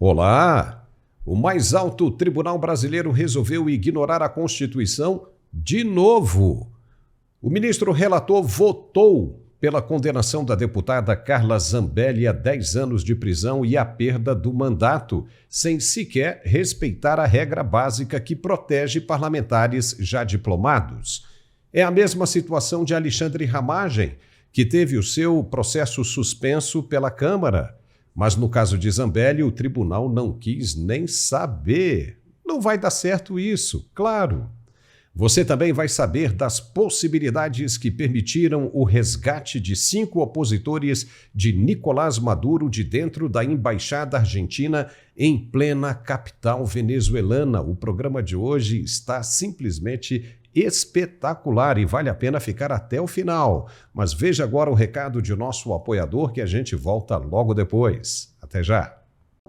Olá! O mais alto tribunal brasileiro resolveu ignorar a Constituição de novo. O ministro relator votou pela condenação da deputada Carla Zambelli a 10 anos de prisão e a perda do mandato, sem sequer respeitar a regra básica que protege parlamentares já diplomados. É a mesma situação de Alexandre Ramagem, que teve o seu processo suspenso pela Câmara. Mas no caso de Zambelli, o tribunal não quis nem saber. Não vai dar certo isso, claro. Você também vai saber das possibilidades que permitiram o resgate de 5 opositores de Nicolás Maduro de dentro da embaixada argentina em plena capital venezuelana. O programa de hoje está simplesmente espetacular e vale a pena ficar até o final. Mas veja agora o recado de nosso apoiador que a gente volta logo depois. Até já!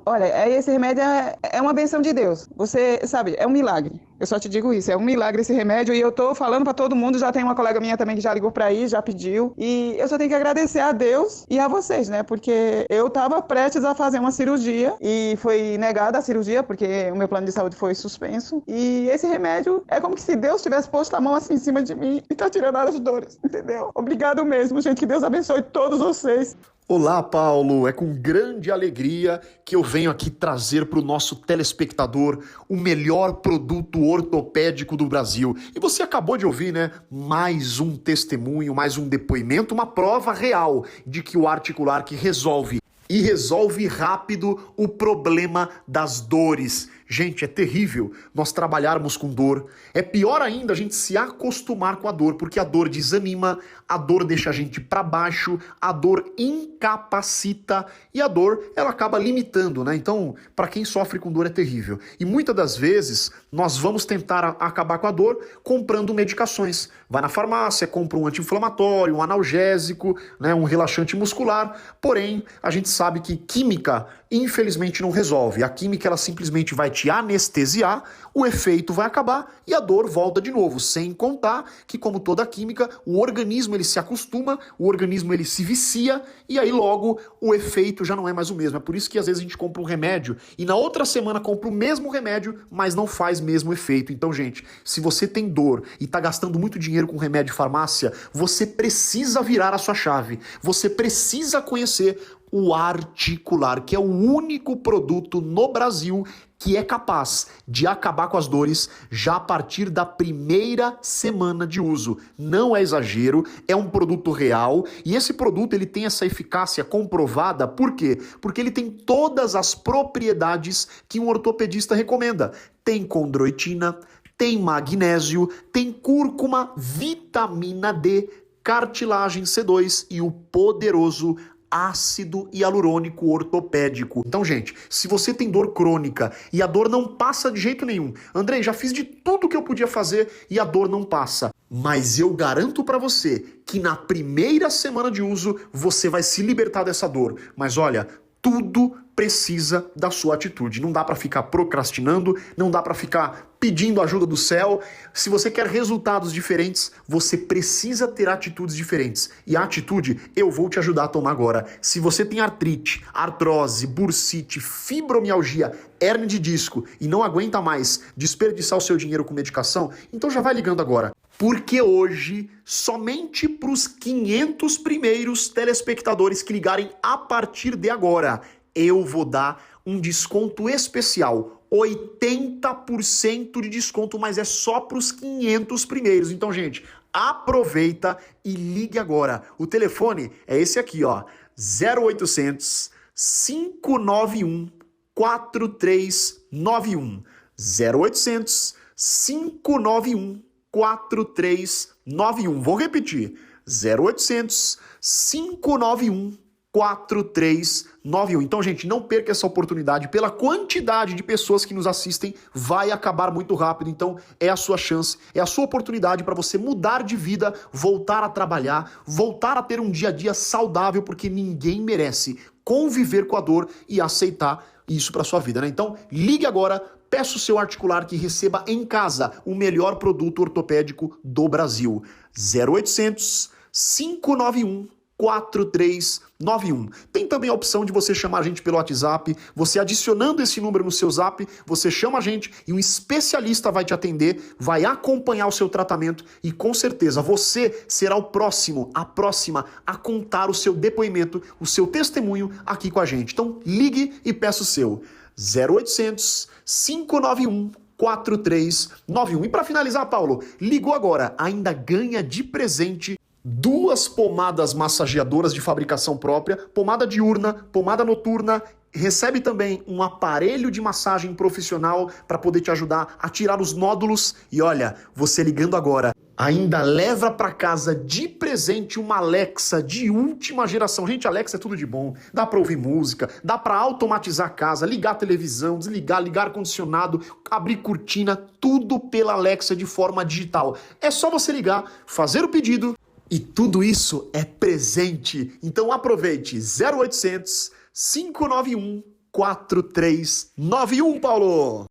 Olha, esse remédio é uma benção de Deus. Você sabe, é um milagre. Eu só te digo isso, é um milagre esse remédio e eu tô falando para todo mundo. Já tem uma colega minha também que já ligou para aí, já pediu. E eu só tenho que agradecer a Deus e a vocês, né? Porque eu tava prestes a fazer uma cirurgia e foi negada a cirurgia porque o meu plano de saúde foi suspenso. E esse remédio é como se Deus tivesse posto a mão assim em cima de mim e tá tirando as dores, entendeu? Obrigado mesmo, gente. Que Deus abençoe todos vocês. Olá, Paulo. É com grande alegria que eu venho aqui trazer para o nosso telespectador o melhor produto ortopédico do Brasil. E você acabou de ouvir, né? Mais um testemunho, mais um depoimento, uma prova real de que o Articular que resolve e resolve rápido o problema das dores. Gente, é terrível nós trabalharmos com dor. É pior ainda a gente se acostumar com a dor, porque a dor desanima, a dor deixa a gente para baixo, a dor incapacita e a dor, ela acaba limitando, né? Então, para quem sofre com dor é terrível. E muitas das vezes nós vamos tentar acabar com a dor comprando medicações. Vai na farmácia, compra um anti-inflamatório, um analgésico, né, um relaxante muscular. Porém, a gente sabe que química, infelizmente, não resolve. A química, ela simplesmente vai te anestesiar, o efeito vai acabar e a dor volta de novo, sem contar que, como toda química, o organismo ele se acostuma, o organismo ele se vicia e aí logo o efeito já não é mais o mesmo. É por isso que às vezes a gente compra um remédio e na outra semana compra o mesmo remédio, mas não faz mesmo efeito. Então, gente, se você tem dor e tá gastando muito dinheiro com remédio de farmácia, você precisa virar a sua chave, você precisa conhecer o Articular, que é o único produto no Brasil que é capaz de acabar com as dores já a partir da primeira semana de uso. Não é exagero, é um produto real e esse produto ele tem essa eficácia comprovada. Por quê? Porque ele tem todas as propriedades que um ortopedista recomenda. Tem condroitina, tem magnésio, tem cúrcuma, vitamina D, cartilagem C2 e o poderoso ácido hialurônico ortopédico. Então, gente, se você tem dor crônica e a dor não passa de jeito nenhum, Andrei, já fiz de tudo que eu podia fazer e a dor não passa. Mas eu garanto pra você que na primeira semana de uso você vai se libertar dessa dor. Mas olha, tudo precisa da sua atitude. Não dá pra ficar procrastinando, não dá pra ficar pedindo ajuda do céu. Se você quer resultados diferentes, você precisa ter atitudes diferentes. E a atitude eu vou te ajudar a tomar agora. Se você tem artrite, artrose, bursite, fibromialgia, hérnia de disco e não aguenta mais desperdiçar o seu dinheiro com medicação, então já vai ligando agora. Porque hoje, somente para os 500 primeiros telespectadores que ligarem a partir de agora, eu vou dar um desconto especial, 80% de desconto, mas é só para os 500 primeiros. Então, gente, aproveita e ligue agora. O telefone é esse aqui, ó, 0800 591 4391. 0800 591 4391. Vou repetir. 0800 591 4391. Então, gente, não perca essa oportunidade. Pela quantidade de pessoas que nos assistem, vai acabar muito rápido. Então, é a sua chance, é a sua oportunidade para você mudar de vida, voltar a trabalhar, voltar a ter um dia a dia saudável, porque ninguém merece conviver com a dor e aceitar isso para sua vida, né? Então, ligue agora, peça o seu Articular que receba em casa o melhor produto ortopédico do Brasil. 0800 591 4391. Tem também a opção de você chamar a gente pelo WhatsApp. Você adicionando esse número no seu Zap, você chama a gente e um especialista vai te atender, vai acompanhar o seu tratamento e com certeza você será o próximo, a próxima a contar o seu depoimento, o seu testemunho aqui com a gente. Então ligue e peça o seu 0800 591 4391. E para finalizar, Paulo, ligou agora, ainda ganha de presente 2 pomadas massageadoras de fabricação própria, pomada diurna, pomada noturna, recebe também um aparelho de massagem profissional para poder te ajudar a tirar os nódulos e olha, você ligando agora, ainda leva para casa de presente uma Alexa de última geração. Gente, Alexa é tudo de bom. Dá para ouvir música, dá para automatizar a casa, ligar a televisão, desligar, ligar ar-condicionado, abrir cortina, tudo pela Alexa de forma digital. É só você ligar, fazer o pedido e tudo isso é presente. Então aproveite 0800 591 4391, Paulo.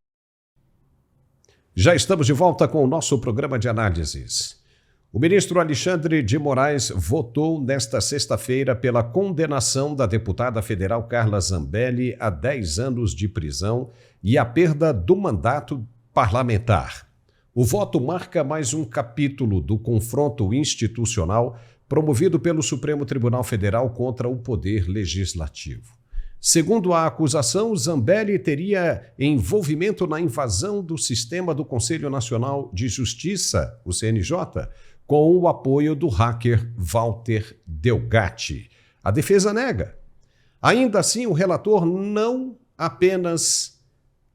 Já estamos de volta com o nosso programa de análises. O ministro Alexandre de Moraes votou nesta sexta-feira pela condenação da deputada federal Carla Zambelli a 10 anos de prisão e a perda do mandato parlamentar. O voto marca mais um capítulo do confronto institucional promovido pelo Supremo Tribunal Federal contra o Poder Legislativo. Segundo a acusação, Zambelli teria envolvimento na invasão do sistema do Conselho Nacional de Justiça, o CNJ, com o apoio do hacker Walter Delgatti. A defesa nega. Ainda assim, o relator não apenas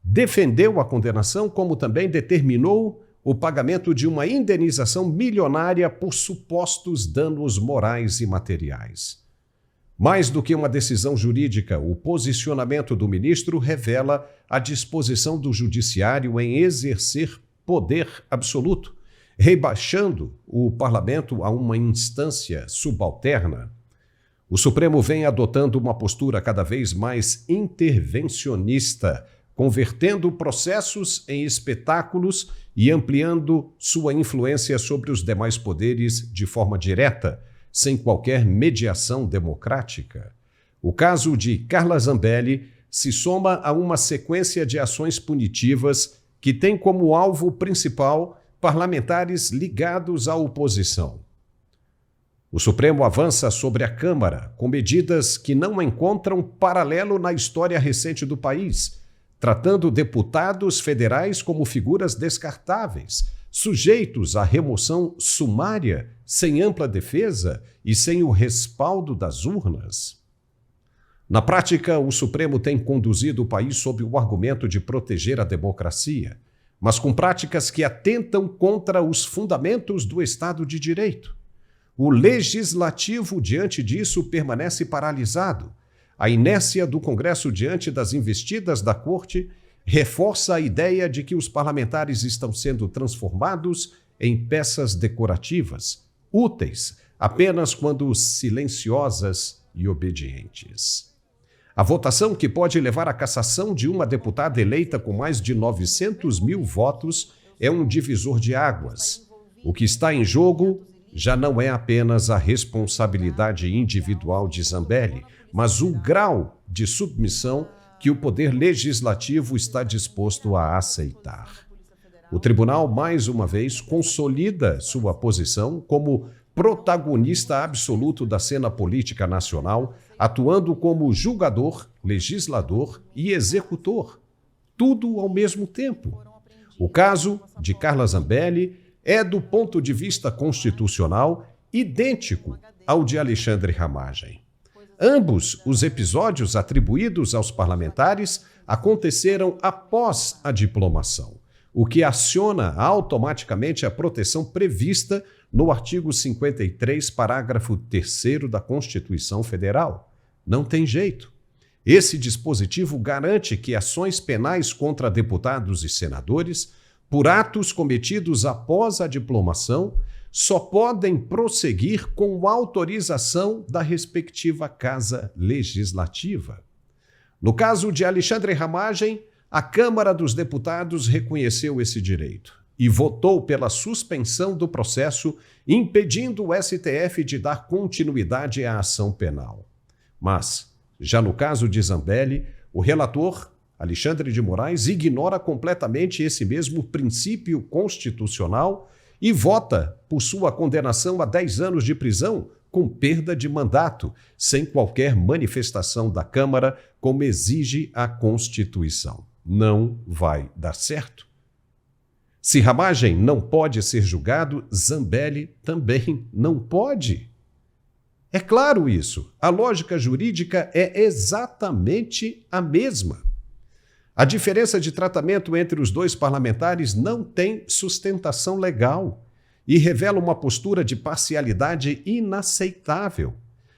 defendeu a condenação, como também determinou o pagamento de uma indenização milionária por supostos danos morais e materiais. Mais do que uma decisão jurídica, o posicionamento do ministro revela a disposição do judiciário em exercer poder absoluto, rebaixando o parlamento a uma instância subalterna. O Supremo vem adotando uma postura cada vez mais intervencionista, convertendo processos em espetáculos e ampliando sua influência sobre os demais poderes de forma direta, sem qualquer mediação democrática. O caso de Carla Zambelli se soma a uma sequência de ações punitivas que tem como alvo principal parlamentares ligados à oposição. O Supremo avança sobre a Câmara com medidas que não encontram paralelo na história recente do país, tratando deputados federais como figuras descartáveis, sujeitos à remoção sumária, sem ampla defesa e sem o respaldo das urnas. Na prática, o Supremo tem conduzido o país sob o argumento de proteger a democracia, mas com práticas que atentam contra os fundamentos do Estado de Direito. O Legislativo, diante disso, permanece paralisado. A inércia do Congresso diante das investidas da Corte reforça a ideia de que os parlamentares estão sendo transformados em peças decorativas, úteis apenas quando silenciosas e obedientes. A votação que pode levar à cassação de uma deputada eleita com mais de 900 mil votos é um divisor de águas. O que está em jogo já não é apenas a responsabilidade individual de Zambelli, mas o grau de submissão que o Poder Legislativo está disposto a aceitar. O tribunal, mais uma vez, consolida sua posição como protagonista absoluto da cena política nacional, atuando como julgador, legislador e executor, tudo ao mesmo tempo. O caso de Carla Zambelli é, do ponto de vista constitucional, idêntico ao de Alexandre Ramagem. Ambos os episódios atribuídos aos parlamentares aconteceram após a diplomação, o que aciona automaticamente a proteção prevista no artigo 53, parágrafo 3º da Constituição Federal. Não tem jeito. Esse dispositivo garante que ações penais contra deputados e senadores, por atos cometidos após a diplomação, só podem prosseguir com autorização da respectiva Casa Legislativa. No caso de Alexandre Ramagem, a Câmara dos Deputados reconheceu esse direito. e votou pela suspensão do processo, impedindo o STF de dar continuidade à ação penal. Mas, já no caso de Zambelli, o relator Alexandre de Moraes ignora completamente esse mesmo princípio constitucional e vota por sua condenação a 10 anos de prisão com perda de mandato, sem qualquer manifestação da Câmara, como exige a Constituição. Não vai dar certo. Se Ramagem não pode ser julgado, Zambelli também não pode. É claro isso. A lógica jurídica é exatamente a mesma. A diferença de tratamento entre os dois parlamentares não tem sustentação legal e revela uma postura de parcialidade inaceitável.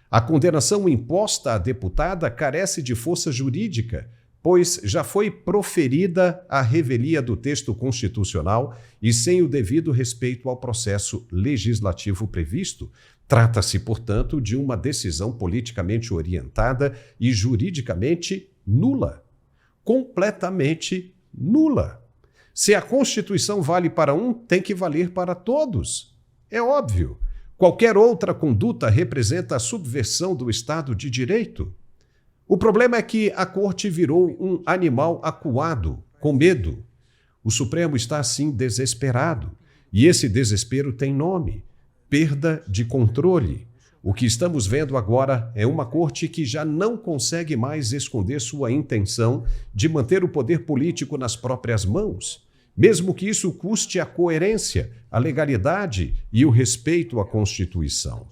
A condenação imposta à deputada carece de força jurídica, pois já foi proferida a revelia do texto constitucional e sem o devido respeito ao processo legislativo previsto. Trata-se, portanto, de uma decisão politicamente orientada e juridicamente nula. Completamente nula. Se a Constituição vale para um, tem que valer para todos. É óbvio. Qualquer outra conduta representa a subversão do Estado de Direito. O problema é que a Corte virou um animal acuado, com medo. O Supremo está, assim, desesperado. E esse desespero tem nome: perda de controle. O que estamos vendo agora é uma corte que já não consegue mais esconder sua intenção de manter o poder político nas próprias mãos, mesmo que isso custe a coerência, a legalidade e o respeito à Constituição.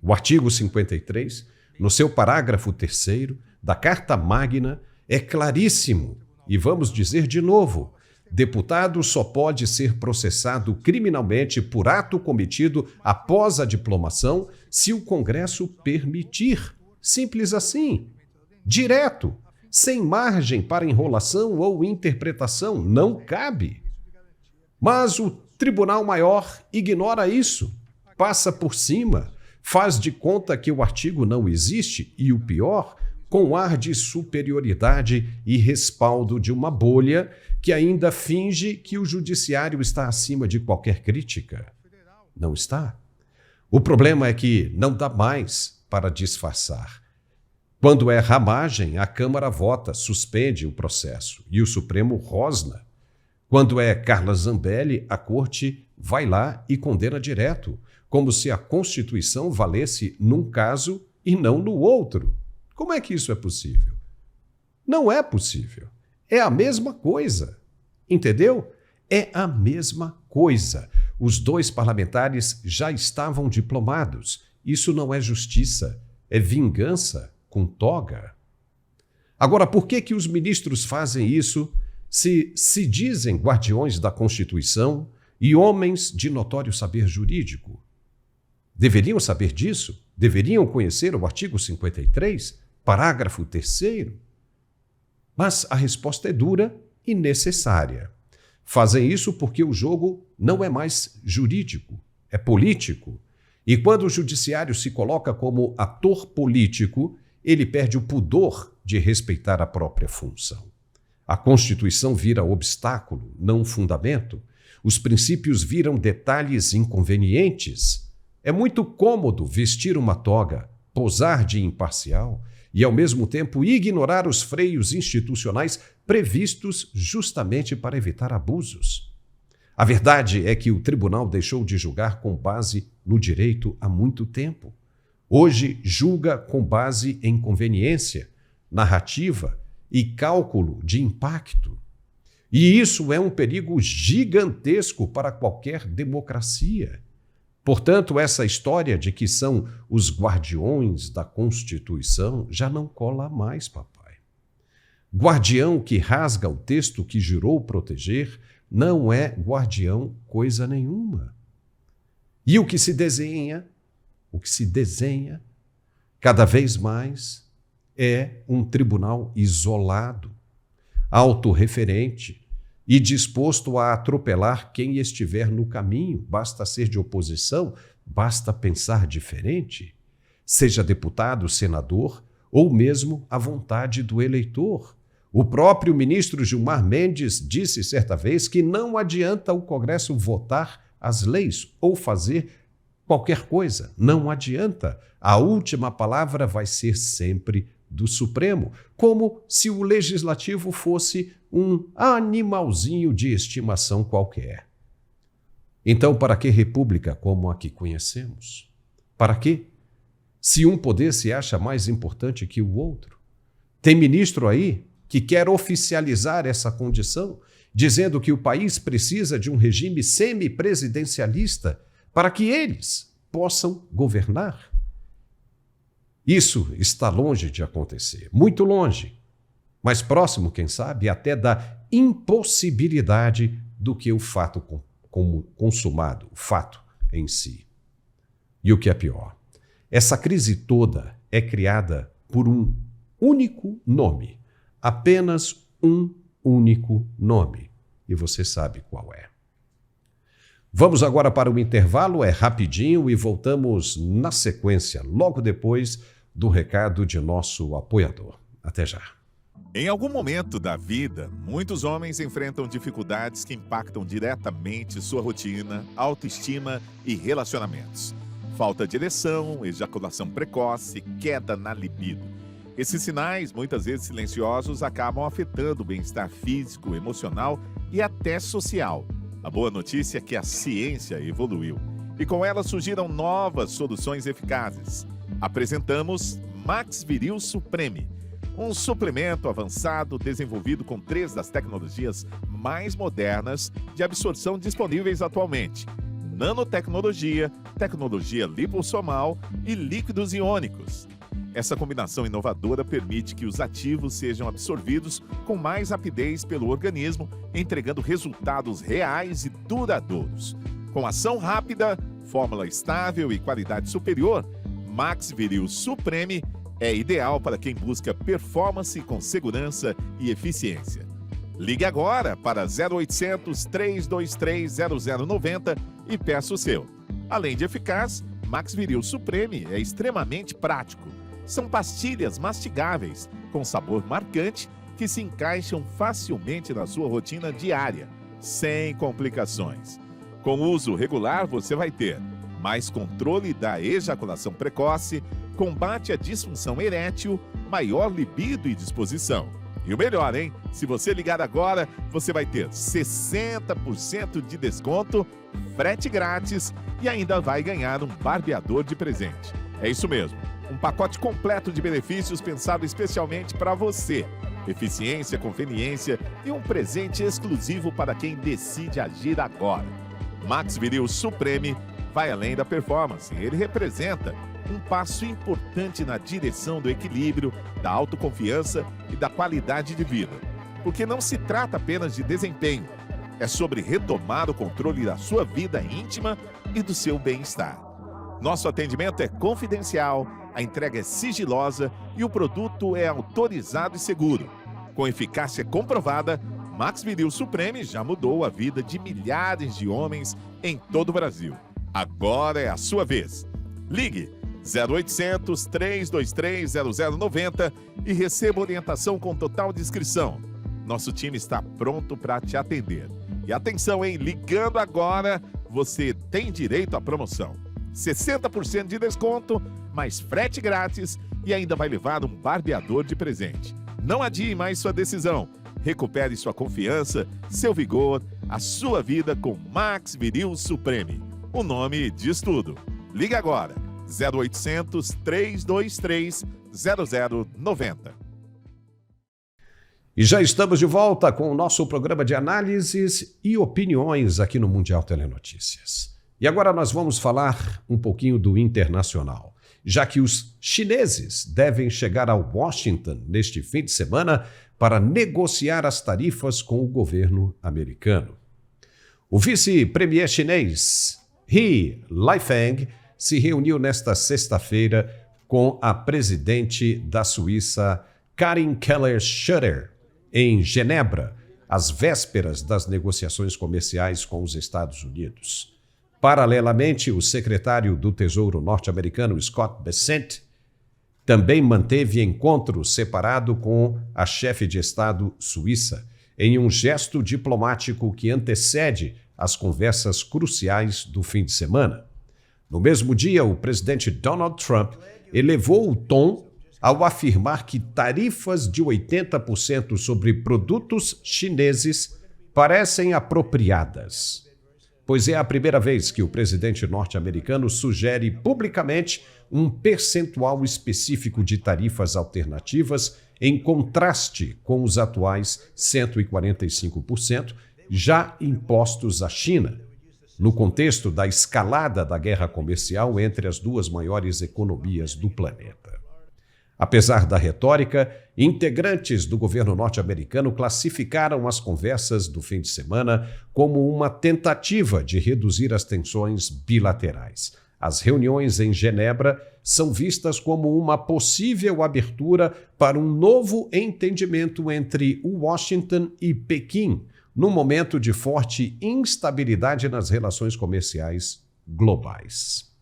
O artigo 53, no seu parágrafo 3º, da Carta Magna, é claríssimo. E vamos dizer de novo: deputado só pode ser processado criminalmente por ato cometido após a diplomação se o Congresso permitir. Simples assim. Direto. Sem margem para enrolação ou interpretação. Não cabe. Mas o Tribunal Maior ignora isso. Passa por cima. Faz de conta que o artigo não existe e, o pior, com ar de superioridade e respaldo de uma bolha que ainda finge que o judiciário está acima de qualquer crítica. Não está. O problema é que não dá mais para disfarçar. Quando é Ramagem, a Câmara vota, suspende o processo e o Supremo rosna. Quando é Carla Zambelli, a Corte vai lá e condena direto, como se a Constituição valesse num caso e não no outro. Como é que isso é possível? Não é possível. É a mesma coisa. Entendeu? É a mesma coisa. Os dois parlamentares já estavam diplomados. Isso não é justiça, é vingança com toga. Agora, por que os ministros fazem isso se dizem guardiões da Constituição e homens de notório saber jurídico? Deveriam saber disso? Deveriam conhecer o artigo 53, parágrafo 3º? Mas a resposta é dura e necessária. Fazem isso porque o jogo não é mais jurídico, é político. E quando o judiciário se coloca como ator político, ele perde o pudor de respeitar a própria função. A Constituição vira obstáculo, não fundamento. Os princípios viram detalhes inconvenientes. É muito cômodo vestir uma toga, posar de imparcial e, ao mesmo tempo, ignorar os freios institucionais previstos justamente para evitar abusos. A verdade é que o tribunal deixou de julgar com base no direito há muito tempo. Hoje julga com base em conveniência, narrativa e cálculo de impacto. E isso é um perigo gigantesco para qualquer democracia. Portanto, essa história de que são os guardiões da Constituição já não cola mais, papai. Guardião que rasga o texto que jurou proteger não é guardião coisa nenhuma. E o que se desenha cada vez mais é um tribunal isolado, autorreferente e disposto a atropelar quem estiver no caminho. Basta ser de oposição, basta pensar diferente, seja deputado, senador ou mesmo à vontade do eleitor. O próprio ministro Gilmar Mendes disse certa vez que não adianta o Congresso votar as leis ou fazer qualquer coisa. Não adianta. A última palavra vai ser sempre do Supremo, como se o Legislativo fosse um animalzinho de estimação qualquer. Então, para que república como a que conhecemos? Para quê? Se um poder se acha mais importante que o outro. Tem ministro aí que quer oficializar essa condição, dizendo que o país precisa de um regime semipresidencialista para que eles possam governar. Isso está longe de acontecer, muito longe, mais próximo, quem sabe, até da impossibilidade do que o fato consumado, o fato em si. E o que é pior, essa crise toda é criada por um único nome, apenas um único nome, e você sabe qual é. Vamos agora para o intervalo, é rapidinho e voltamos na sequência, logo depois do recado de nosso apoiador. Até já. Em algum momento da vida, muitos homens enfrentam dificuldades que impactam diretamente sua rotina, autoestima e relacionamentos. Falta de ereção, ejaculação precoce, queda na libido. Esses sinais, muitas vezes silenciosos, acabam afetando o bem-estar físico, emocional e até social. A boa notícia é que a ciência evoluiu e com ela surgiram novas soluções eficazes. Apresentamos Max Viril Supreme, um suplemento avançado desenvolvido com 3 das tecnologias mais modernas de absorção disponíveis atualmente: nanotecnologia, tecnologia lipossomal e líquidos iônicos. Essa combinação inovadora permite que os ativos sejam absorvidos com mais rapidez pelo organismo, entregando resultados reais e duradouros. Com ação rápida, fórmula estável e qualidade superior, Max Viril Supreme é ideal para quem busca performance com segurança e eficiência. Ligue agora para 0800 323 0090 e peça o seu. Além de eficaz, Max Viril Supreme é extremamente prático. São pastilhas mastigáveis com sabor marcante que se encaixam facilmente na sua rotina diária, sem complicações. Com uso regular, você vai ter mais controle da ejaculação precoce, combate à disfunção erétil, maior libido e disposição. E o melhor, hein? Se você ligar agora, você vai ter 60% de desconto, frete grátis e ainda vai ganhar um barbeador de presente. É isso mesmo, um pacote completo de benefícios pensado especialmente para você. Eficiência, conveniência e um presente exclusivo para quem decide agir agora. Max Viril Supreme vai além da performance. Ele representa um passo importante na direção do equilíbrio, da autoconfiança e da qualidade de vida. Porque não se trata apenas de desempenho, é sobre retomar o controle da sua vida íntima e do seu bem-estar. Nosso atendimento é confidencial, a entrega é sigilosa e o produto é autorizado e seguro. Com eficácia comprovada, Max Viril Supreme já mudou a vida de milhares de homens em todo o Brasil. Agora é a sua vez. Ligue 0800 323 0090 e receba orientação com total descrição. Nosso time está pronto para te atender. E atenção, hein? Ligando agora, você tem direito à promoção. 60% de desconto, mais frete grátis e ainda vai levar um barbeador de presente. Não adie mais sua decisão. Recupere sua confiança, seu vigor, a sua vida com Max Viril Supreme. O nome diz tudo. Ligue agora, 0800 323 0090. E já estamos de volta com o nosso programa de análises e opiniões aqui no Mundial Telenotícias. E agora nós vamos falar um pouquinho do internacional, já que os chineses devem chegar a Washington neste fim de semana para negociar as tarifas com o governo americano. O vice-premier chinês He Lifeng se reuniu nesta sexta-feira com a presidente da Suíça Karin Keller-Sutter em Genebra, às vésperas das negociações comerciais com os Estados Unidos. Paralelamente, o secretário do Tesouro norte-americano Scott Bessent também manteve encontro separado com a chefe de Estado suíça, em um gesto diplomático que antecede as conversas cruciais do fim de semana. No mesmo dia, o presidente Donald Trump elevou o tom ao afirmar que tarifas de 80% sobre produtos chineses parecem apropriadas, pois é a primeira vez que o presidente norte-americano sugere publicamente um percentual específico de tarifas alternativas em contraste com os atuais 145% já impostos à China, no contexto da escalada da guerra comercial entre as duas maiores economias do planeta. Apesar da retórica, integrantes do governo norte-americano classificaram as conversas do fim de semana como uma tentativa de reduzir as tensões bilaterais. As reuniões em Genebra são vistas como uma possível abertura para um novo entendimento entre Washington e Pequim, num momento de forte instabilidade nas relações comerciais globais.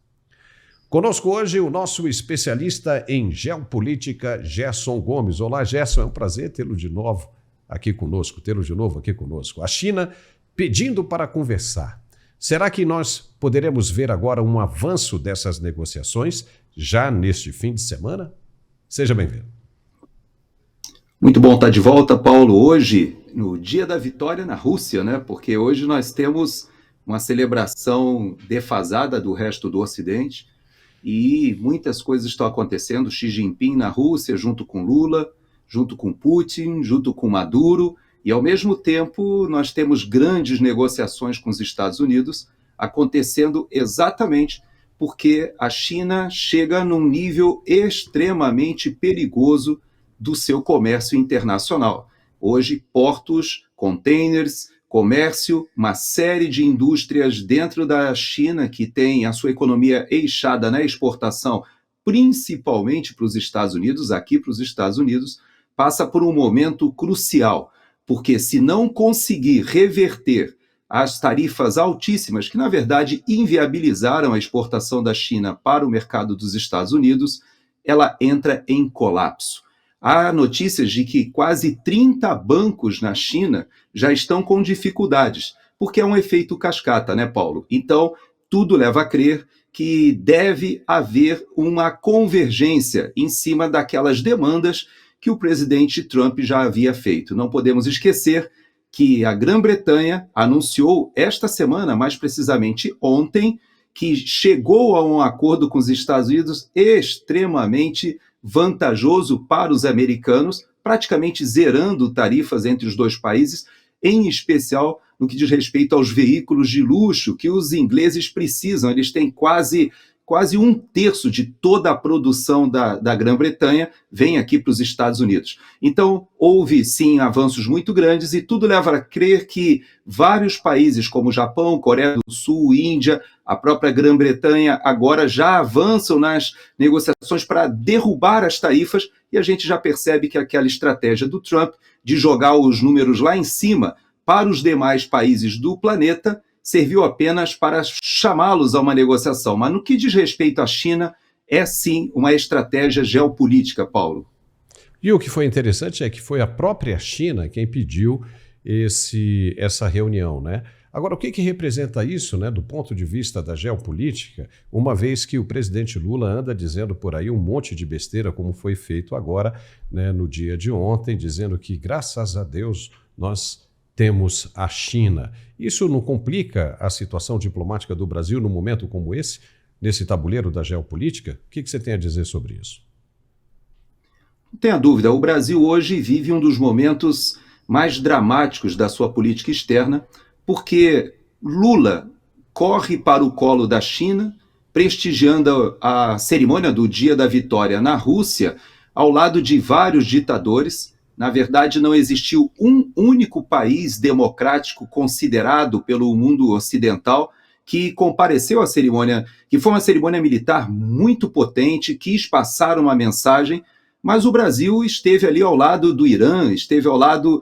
Conosco hoje o nosso especialista em geopolítica, Gerson Gomes. Olá, Gerson, é um prazer tê-lo de novo aqui conosco, A China pedindo para conversar. Será que nós poderemos ver agora um avanço dessas negociações já neste fim de semana? Seja bem-vindo. Muito bom estar de volta, Paulo, hoje, no dia da vitória na Rússia, né? Porque hoje nós temos uma celebração defasada do resto do Ocidente e muitas coisas estão acontecendo. Xi Jinping na Rússia, junto com Lula, junto com Putin, junto com Maduro, e ao mesmo tempo nós temos grandes negociações com os Estados Unidos acontecendo exatamente porque a China chega num nível extremamente perigoso do seu comércio internacional. Hoje, portos, containers, comércio, uma série de indústrias dentro da China que tem a sua economia eixada na exportação, principalmente para os Estados Unidos, aqui para os Estados Unidos, passa por um momento crucial, porque se não conseguir reverter as tarifas altíssimas, que na verdade inviabilizaram a exportação da China para o mercado dos Estados Unidos, ela entra em colapso. Há notícias de que quase 30 bancos na China já estão com dificuldades, porque é um efeito cascata, né, Paulo? Então, tudo leva a crer que deve haver uma convergência em cima daquelas demandas que o presidente Trump já havia feito. Não podemos esquecer que a Grã-Bretanha anunciou esta semana, mais precisamente ontem, que chegou a um acordo com os Estados Unidos extremamente vantajoso para os americanos, praticamente zerando tarifas entre os dois países, em especial no que diz respeito aos veículos de luxo que os ingleses precisam. Eles têm quase 1/3 de toda a produção da Grã-Bretanha vem aqui para os Estados Unidos. Então, houve sim avanços muito grandes e tudo leva a crer que vários países como Japão, Coreia do Sul, Índia, a própria Grã-Bretanha agora já avançam nas negociações para derrubar as tarifas e a gente já percebe que aquela estratégia do Trump de jogar os números lá em cima para os demais países do planeta serviu apenas para chamá-los a uma negociação. Mas no que diz respeito à China, é sim uma estratégia geopolítica, Paulo. E o que foi interessante é que foi a própria China quem pediu essa reunião, né? Agora, o que representa isso, né, do ponto de vista da geopolítica, uma vez que o presidente Lula anda dizendo por aí um monte de besteira, como foi feito agora, né, no dia de ontem, dizendo que, graças a Deus, nós temos a China. Isso não complica a situação diplomática do Brasil num momento como esse, nesse tabuleiro da geopolítica? O que você tem a dizer sobre isso? Não tenha dúvida, o Brasil hoje vive um dos momentos mais dramáticos da sua política externa, porque Lula corre para o colo da China, prestigiando a cerimônia do Dia da Vitória na Rússia, ao lado de vários ditadores. Na verdade, não existiu um único país democrático considerado pelo mundo ocidental que compareceu à cerimônia, que foi uma cerimônia militar muito potente, quis passar uma mensagem, mas o Brasil esteve ali ao lado do Irã, esteve ao lado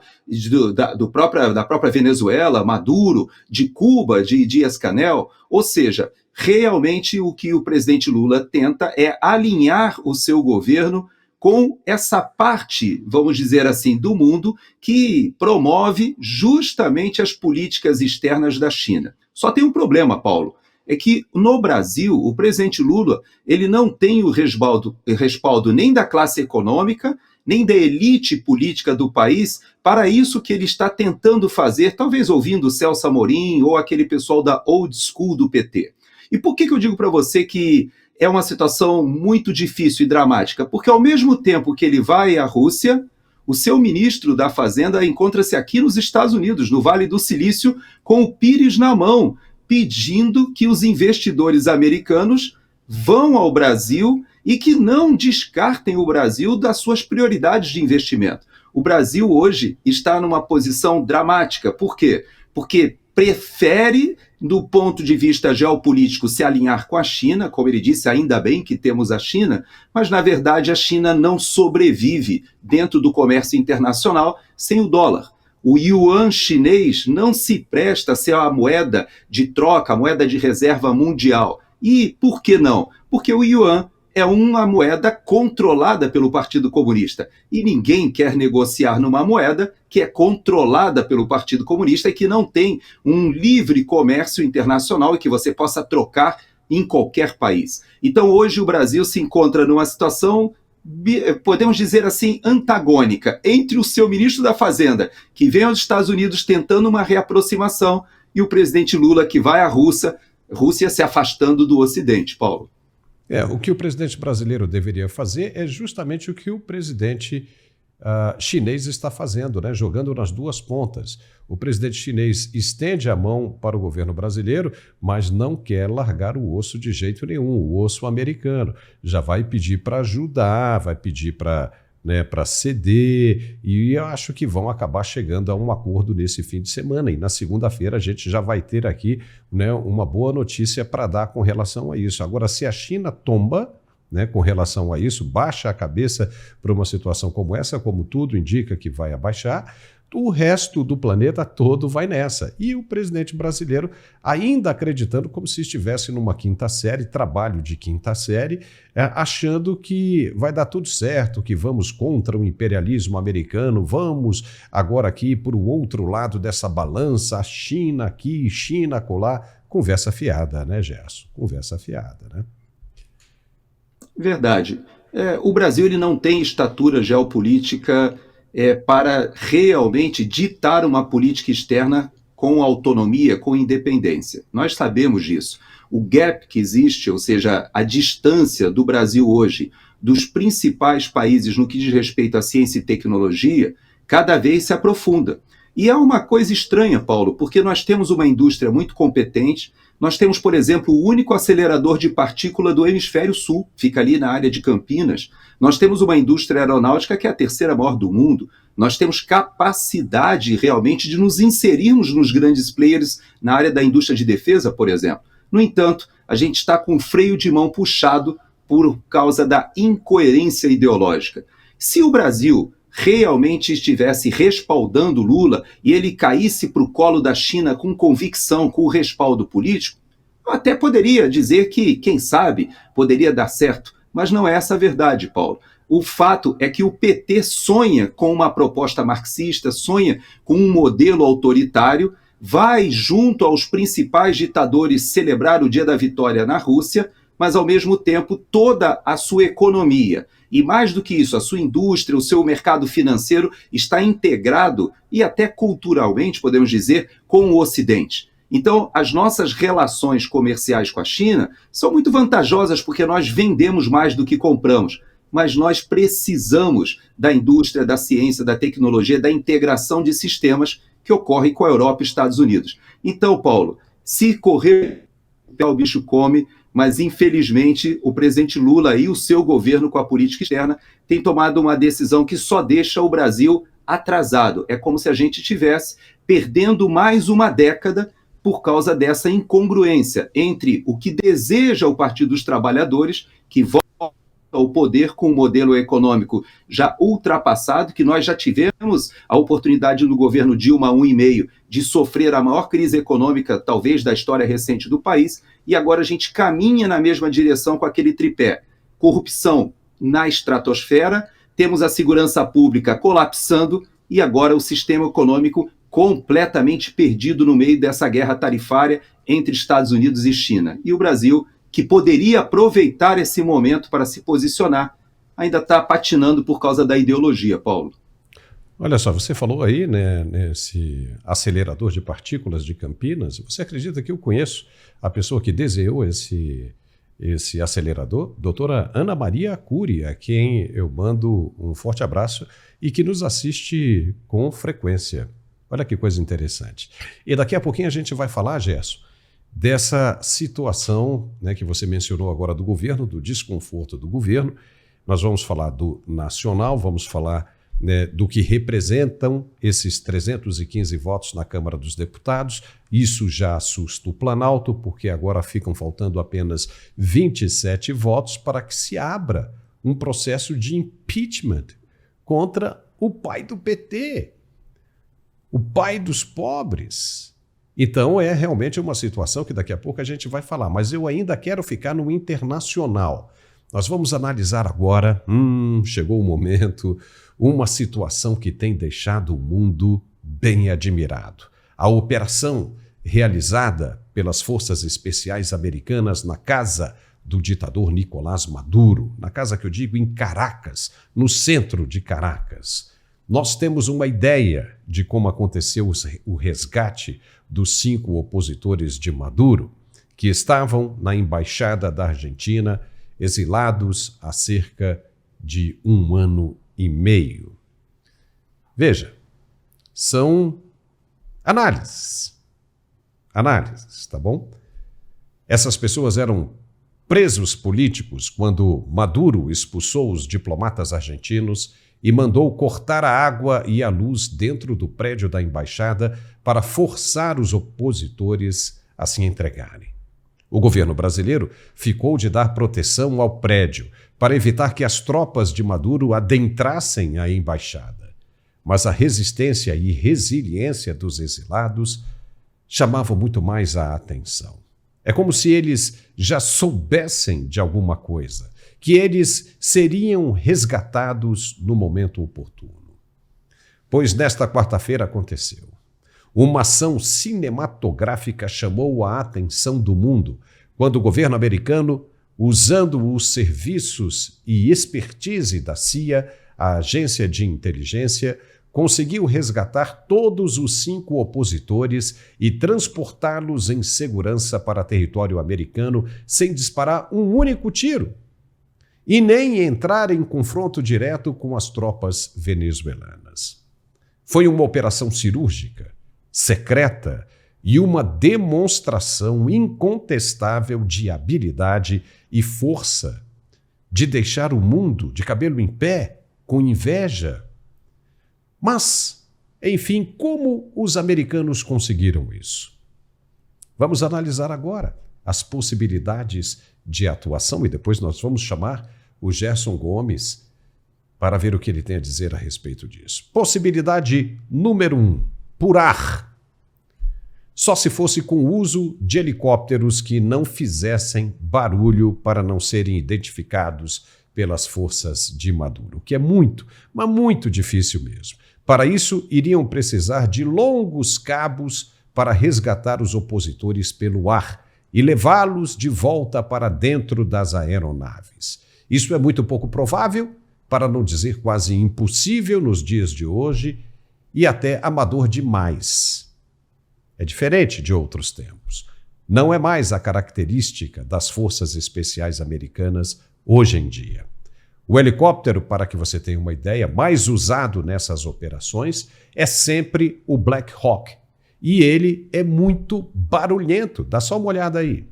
da própria Venezuela, Maduro, de Cuba, de Dias-Canel, ou seja, realmente o que o presidente Lula tenta é alinhar o seu governo com essa parte, vamos dizer assim, do mundo que promove justamente as políticas externas da China. Só tem um problema, Paulo, é que no Brasil, o presidente Lula ele não tem o respaldo nem da classe econômica, nem da elite política do país, para isso que ele está tentando fazer, talvez ouvindo o Celso Amorim ou aquele pessoal da old school do PT. E por que eu digo para você que é uma situação muito difícil e dramática? Porque ao mesmo tempo que ele vai à Rússia, o seu ministro da Fazenda encontra-se aqui nos Estados Unidos, no Vale do Silício, com o pires na mão, pedindo que os investidores americanos vão ao Brasil e que não descartem o Brasil das suas prioridades de investimento. O Brasil hoje está numa posição dramática. Por quê? Porque prefere, do ponto de vista geopolítico, se alinhar com a China, como ele disse, ainda bem que temos a China, mas na verdade a China não sobrevive dentro do comércio internacional sem o dólar. O yuan chinês não se presta a ser a moeda de troca, a moeda de reserva mundial. E por que não? Porque o yuan é uma moeda controlada pelo Partido Comunista. E ninguém quer negociar numa moeda que é controlada pelo Partido Comunista e que não tem um livre comércio internacional e que você possa trocar em qualquer país. Então hoje o Brasil se encontra numa situação, podemos dizer assim, antagônica entre o seu ministro da Fazenda, que vem aos Estados Unidos tentando uma reaproximação, e o presidente Lula, que vai à Rússia se afastando do Ocidente, Paulo. O que o presidente brasileiro deveria fazer é justamente o que o presidente chinês está fazendo, né? Jogando nas duas pontas. O presidente chinês estende a mão para o governo brasileiro, mas não quer largar o osso de jeito nenhum, o osso americano. Já vai pedir para ajudar, vai pedir para ceder, e eu acho que vão acabar chegando a um acordo nesse fim de semana. E na segunda-feira a gente já vai ter aqui, né, uma boa notícia para dar com relação a isso. Agora, se a China tomba, né, com relação a isso, baixa a cabeça para uma situação como essa, como tudo indica que vai abaixar, o resto do planeta todo vai nessa. E o presidente brasileiro ainda acreditando como se estivesse numa quinta série, trabalho de quinta série, achando que vai dar tudo certo, que vamos contra o imperialismo americano, vamos agora aqui para o outro lado dessa balança, a China aqui, China acolá. Conversa fiada, né, Gerson? Conversa fiada, né? Verdade. O Brasil ele não tem estatura geopolítica para realmente ditar uma política externa com autonomia, com independência. Nós sabemos disso. O gap que existe, ou seja, a distância do Brasil hoje dos principais países no que diz respeito à ciência e tecnologia, cada vez se aprofunda. E é uma coisa estranha, Paulo, porque nós temos uma indústria muito competente. Nós temos, por exemplo, o único acelerador de partícula do hemisfério sul, fica ali na área de Campinas. Nós temos uma indústria aeronáutica que é a terceira maior do mundo. Nós temos capacidade realmente de nos inserirmos nos grandes players na área da indústria de defesa, por exemplo. No entanto, a gente está com o freio de mão puxado por causa da incoerência ideológica. Se o Brasil realmente estivesse respaldando Lula e ele caísse para o colo da China com convicção, com o respaldo político, eu até poderia dizer que, quem sabe, poderia dar certo, mas não é essa a verdade, Paulo. O fato é que o PT sonha com uma proposta marxista, sonha com um modelo autoritário, vai junto aos principais ditadores celebrar o Dia da Vitória na Rússia, mas ao mesmo tempo toda a sua economia e mais do que isso, a sua indústria, o seu mercado financeiro está integrado e até culturalmente, podemos dizer, com o Ocidente. Então, as nossas relações comerciais com a China são muito vantajosas porque nós vendemos mais do que compramos, mas nós precisamos da indústria, da ciência, da tecnologia, da integração de sistemas que ocorre com a Europa e Estados Unidos. Então, Paulo, se correr o bicho come, mas infelizmente o presidente Lula e o seu governo com a política externa têm tomado uma decisão que só deixa o Brasil atrasado. É como se a gente estivesse perdendo mais uma década por causa dessa incongruência entre o que deseja o Partido dos Trabalhadores, que volta ao poder com um modelo econômico já ultrapassado, que nós já tivemos a oportunidade no governo Dilma 1,5 de sofrer a maior crise econômica, talvez, da história recente do país, e agora a gente caminha na mesma direção com aquele tripé. Corrupção na estratosfera, temos a segurança pública colapsando e agora o sistema econômico completamente perdido no meio dessa guerra tarifária entre Estados Unidos e China. E o Brasil, que poderia aproveitar esse momento para se posicionar, ainda está patinando por causa da ideologia, Paulo. Olha só, você falou aí, né, nesse acelerador de partículas de Campinas. Você acredita que eu conheço a pessoa que desenhou esse acelerador? Doutora Ana Maria Cury, a quem eu mando um forte abraço e que nos assiste com frequência. Olha que coisa interessante. E daqui a pouquinho a gente vai falar, Gerson, dessa situação, né, que você mencionou agora do governo, do desconforto do governo. Nós vamos falar do nacional, vamos falar, né, do que representam esses 315 votos na Câmara dos Deputados. Isso já assusta o Planalto, porque agora ficam faltando apenas 27 votos para que se abra um processo de impeachment contra o pai do PT, o pai dos pobres. Então é realmente uma situação que daqui a pouco a gente vai falar, mas eu ainda quero ficar no internacional. Nós vamos analisar agora, chegou o momento, uma situação que tem deixado o mundo bem admirado. A operação realizada pelas forças especiais americanas na casa do ditador Nicolás Maduro, na casa que eu digo em Caracas, no centro de Caracas. Nós temos uma ideia de como aconteceu o resgate dos 5 opositores de Maduro, que estavam na embaixada da Argentina, exilados há cerca de 1 ano e meio. Veja, são análises, tá bom? Essas pessoas eram presos políticos quando Maduro expulsou os diplomatas argentinos e mandou cortar a água e a luz dentro do prédio da embaixada para forçar os opositores a se entregarem. O governo brasileiro ficou de dar proteção ao prédio para evitar que as tropas de Maduro adentrassem a embaixada. Mas a resistência e resiliência dos exilados chamavam muito mais a atenção. É como se eles já soubessem de alguma coisa, que eles seriam resgatados no momento oportuno. Pois nesta quarta-feira aconteceu. Uma ação cinematográfica chamou a atenção do mundo quando o governo americano, usando os serviços e expertise da CIA, a agência de inteligência, conseguiu resgatar todos os 5 opositores e transportá-los em segurança para território americano sem disparar um único tiro e nem entrar em confronto direto com as tropas venezuelanas. Foi uma operação cirúrgica, secreta e uma demonstração incontestável de habilidade e força, de deixar o mundo de cabelo em pé, com inveja. Mas, enfim, como os americanos conseguiram isso? Vamos analisar agora as possibilidades de atuação e depois nós vamos chamar o Gerson Gomes para ver o que ele tem a dizer a respeito disso. Possibilidade número 1, por ar. Só se fosse com o uso de helicópteros que não fizessem barulho para não serem identificados pelas forças de Maduro, o que é muito, mas muito difícil mesmo. Para isso, iriam precisar de longos cabos para resgatar os opositores pelo ar e levá-los de volta para dentro das aeronaves. Isso é muito pouco provável, para não dizer quase impossível nos dias de hoje e até amador demais. É diferente de outros tempos. Não é mais a característica das forças especiais americanas hoje em dia. O helicóptero, para que você tenha uma ideia, mais usado nessas operações é sempre o Black Hawk. E ele é muito barulhento. Dá só uma olhada aí.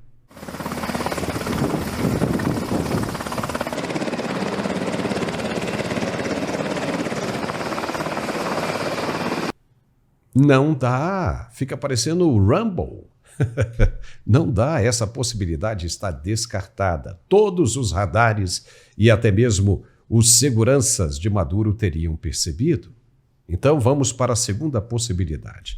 Não dá. Fica parecendo o Rumble. Não dá, essa possibilidade está descartada. Todos os radares e até mesmo os seguranças de Maduro teriam percebido. Então vamos para a segunda possibilidade.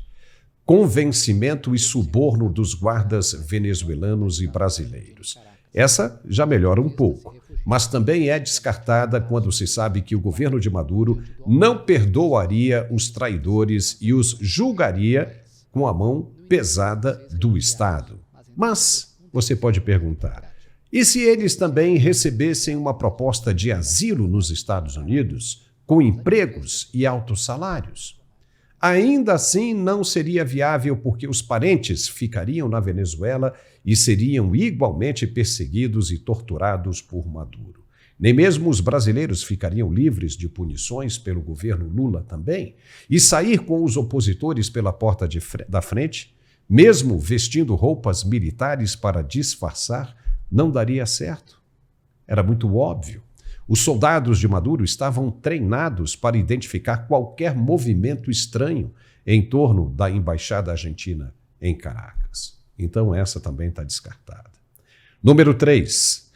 Convencimento e suborno dos guardas venezuelanos e brasileiros. Essa já melhora um pouco, mas também é descartada quando se sabe que o governo de Maduro não perdoaria os traidores e os julgaria com a mão pesada do Estado. Mas você pode perguntar, e se eles também recebessem uma proposta de asilo nos Estados Unidos, com empregos e altos salários? Ainda assim não seria viável porque os parentes ficariam na Venezuela e seriam igualmente perseguidos e torturados por Maduro. Nem mesmo os brasileiros ficariam livres de punições pelo governo Lula também, e sair com os opositores pela porta da frente, mesmo vestindo roupas militares para disfarçar, não daria certo. Era muito óbvio. Os soldados de Maduro estavam treinados para identificar qualquer movimento estranho em torno da embaixada argentina em Caracas. Então essa também está descartada. Número 3.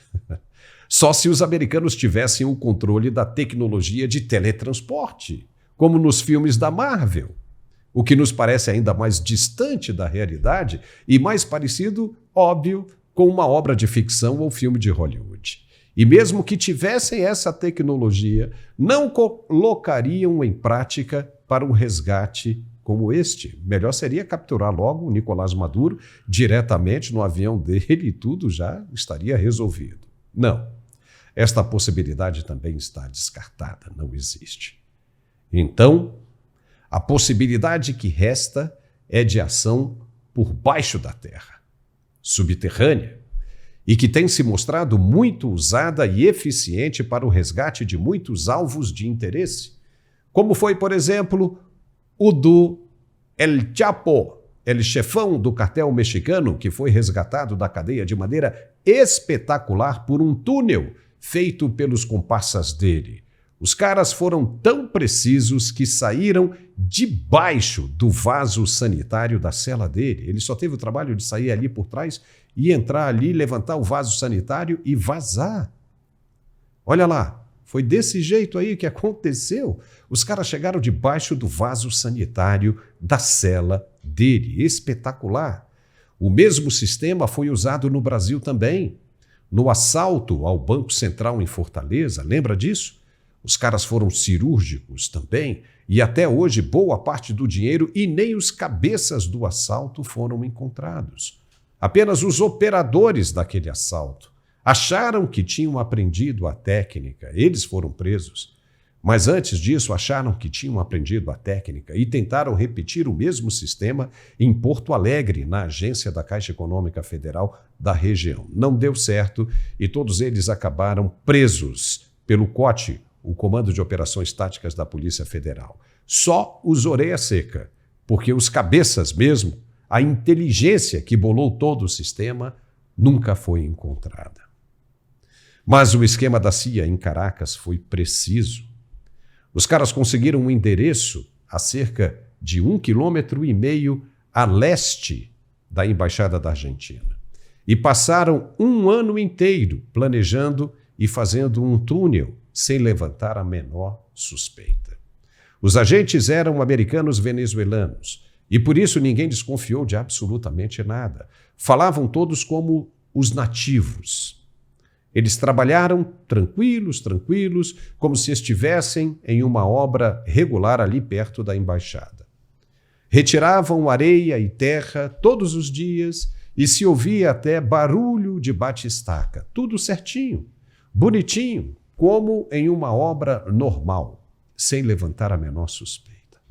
Só se os americanos tivessem o controle da tecnologia de teletransporte, como nos filmes da Marvel, o que nos parece ainda mais distante da realidade e mais parecido, óbvio, com uma obra de ficção ou filme de Hollywood. E mesmo que tivessem essa tecnologia, não colocariam em prática para um resgate como este. Melhor seria capturar logo o Nicolás Maduro diretamente no avião dele e tudo já estaria resolvido. Não. Esta possibilidade também está descartada, não existe. Então, a possibilidade que resta é de ação por baixo da terra, subterrânea, e que tem se mostrado muito usada e eficiente para o resgate de muitos alvos de interesse, como foi, por exemplo, o do El Chapo, el chefão do cartel mexicano, que foi resgatado da cadeia de maneira espetacular por um túnel feito pelos comparsas dele. Os caras foram tão precisos que saíram debaixo do vaso sanitário da cela dele. Ele só teve o trabalho de sair ali por trás e entrar ali, levantar o vaso sanitário e vazar. Olha lá, foi desse jeito aí que aconteceu. Os caras chegaram debaixo do vaso sanitário da cela dele. Espetacular. O mesmo sistema foi usado no Brasil também. No assalto ao Banco Central em Fortaleza, lembra disso? Os caras foram cirúrgicos também e até hoje boa parte do dinheiro e nem os cabeças do assalto foram encontrados. Apenas os operadores daquele assalto acharam que tinham aprendido a técnica, eles foram presos. Mas antes disso acharam que tinham aprendido a técnica e tentaram repetir o mesmo sistema em Porto Alegre, na agência da Caixa Econômica Federal da região. Não deu certo e todos eles acabaram presos pelo COT, o Comando de Operações Táticas da Polícia Federal. Só os orelha seca, porque os cabeças mesmo, a inteligência que bolou todo o sistema, nunca foi encontrada. Mas o esquema da CIA em Caracas foi preciso. Os caras conseguiram um endereço a cerca de 1,5 km a leste da Embaixada da Argentina. E passaram um ano inteiro planejando e fazendo um túnel sem levantar a menor suspeita. Os agentes eram americanos venezuelanos e por isso ninguém desconfiou de absolutamente nada. Falavam todos como os nativos. Eles trabalharam tranquilos, como se estivessem em uma obra regular ali perto da embaixada. Retiravam areia e terra todos os dias e se ouvia até barulho de bate-estaca. Tudo certinho, bonitinho, como em uma obra normal, sem levantar a menor suspeita.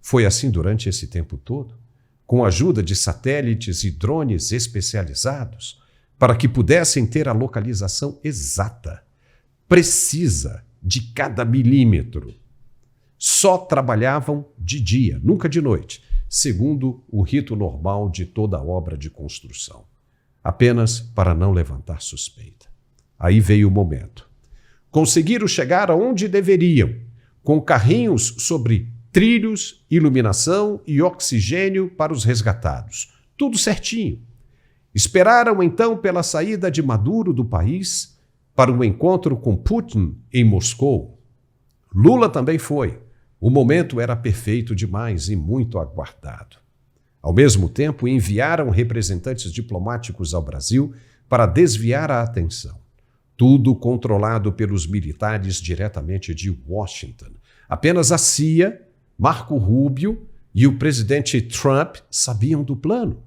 Foi assim durante esse tempo todo, com a ajuda de satélites e drones especializados, para que pudessem ter a localização exata, precisa de cada milímetro. Só trabalhavam de dia, nunca de noite, segundo o rito normal de toda obra de construção, apenas para não levantar suspeita. Aí veio o momento. Conseguiram chegar aonde deveriam, com carrinhos sobre trilhos, iluminação e oxigênio para os resgatados. tudo certinho. Esperaram então pela saída de Maduro do país para um encontro com Putin em Moscou. Lula também foi. O momento era perfeito demais e muito aguardado. Ao mesmo tempo, enviaram representantes diplomáticos ao Brasil para desviar a atenção. Tudo controlado pelos militares diretamente de Washington. Apenas a CIA, Marco Rubio e o presidente Trump sabiam do plano.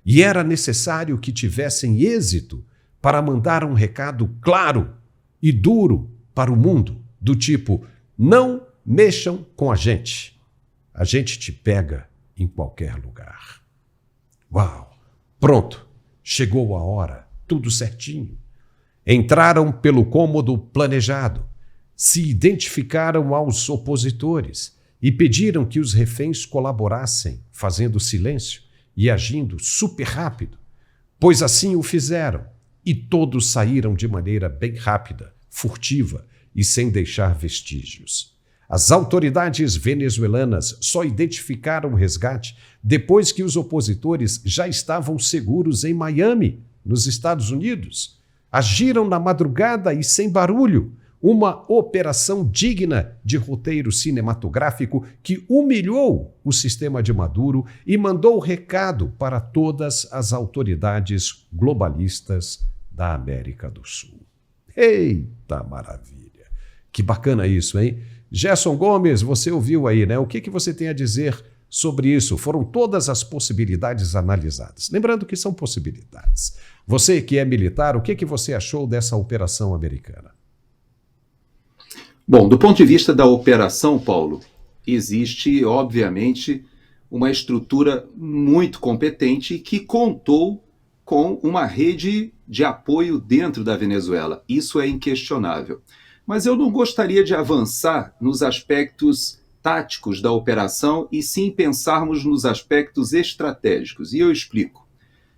E era necessário que tivessem êxito para mandar um recado claro e duro para o mundo, do tipo: não mexam com a gente te pega em qualquer lugar. Uau! Pronto, chegou a hora, tudo certinho. Entraram pelo cômodo planejado, se identificaram aos opositores e pediram que os reféns colaborassem, fazendo silêncio e agindo super rápido, pois assim o fizeram, e todos saíram de maneira bem rápida, furtiva e sem deixar vestígios. As autoridades venezuelanas só identificaram o resgate depois que os opositores já estavam seguros em Miami, nos Estados Unidos. Agiram na madrugada e sem barulho, uma operação digna de roteiro cinematográfico que humilhou o sistema de Maduro e mandou recado para todas as autoridades globalistas da América do Sul. Eita maravilha! Que bacana isso, hein? Gerson Gomes, você ouviu aí, né? O que você tem a dizer sobre isso? Foram todas as possibilidades analisadas. Lembrando que são possibilidades. Você que é militar, o que você achou dessa operação americana? Bom, do ponto de vista da operação, Paulo, existe, obviamente, uma estrutura muito competente que contou com uma rede de apoio dentro da Venezuela. Isso é inquestionável. Mas eu não gostaria de avançar nos aspectos táticos da operação e sim pensarmos nos aspectos estratégicos. E eu explico.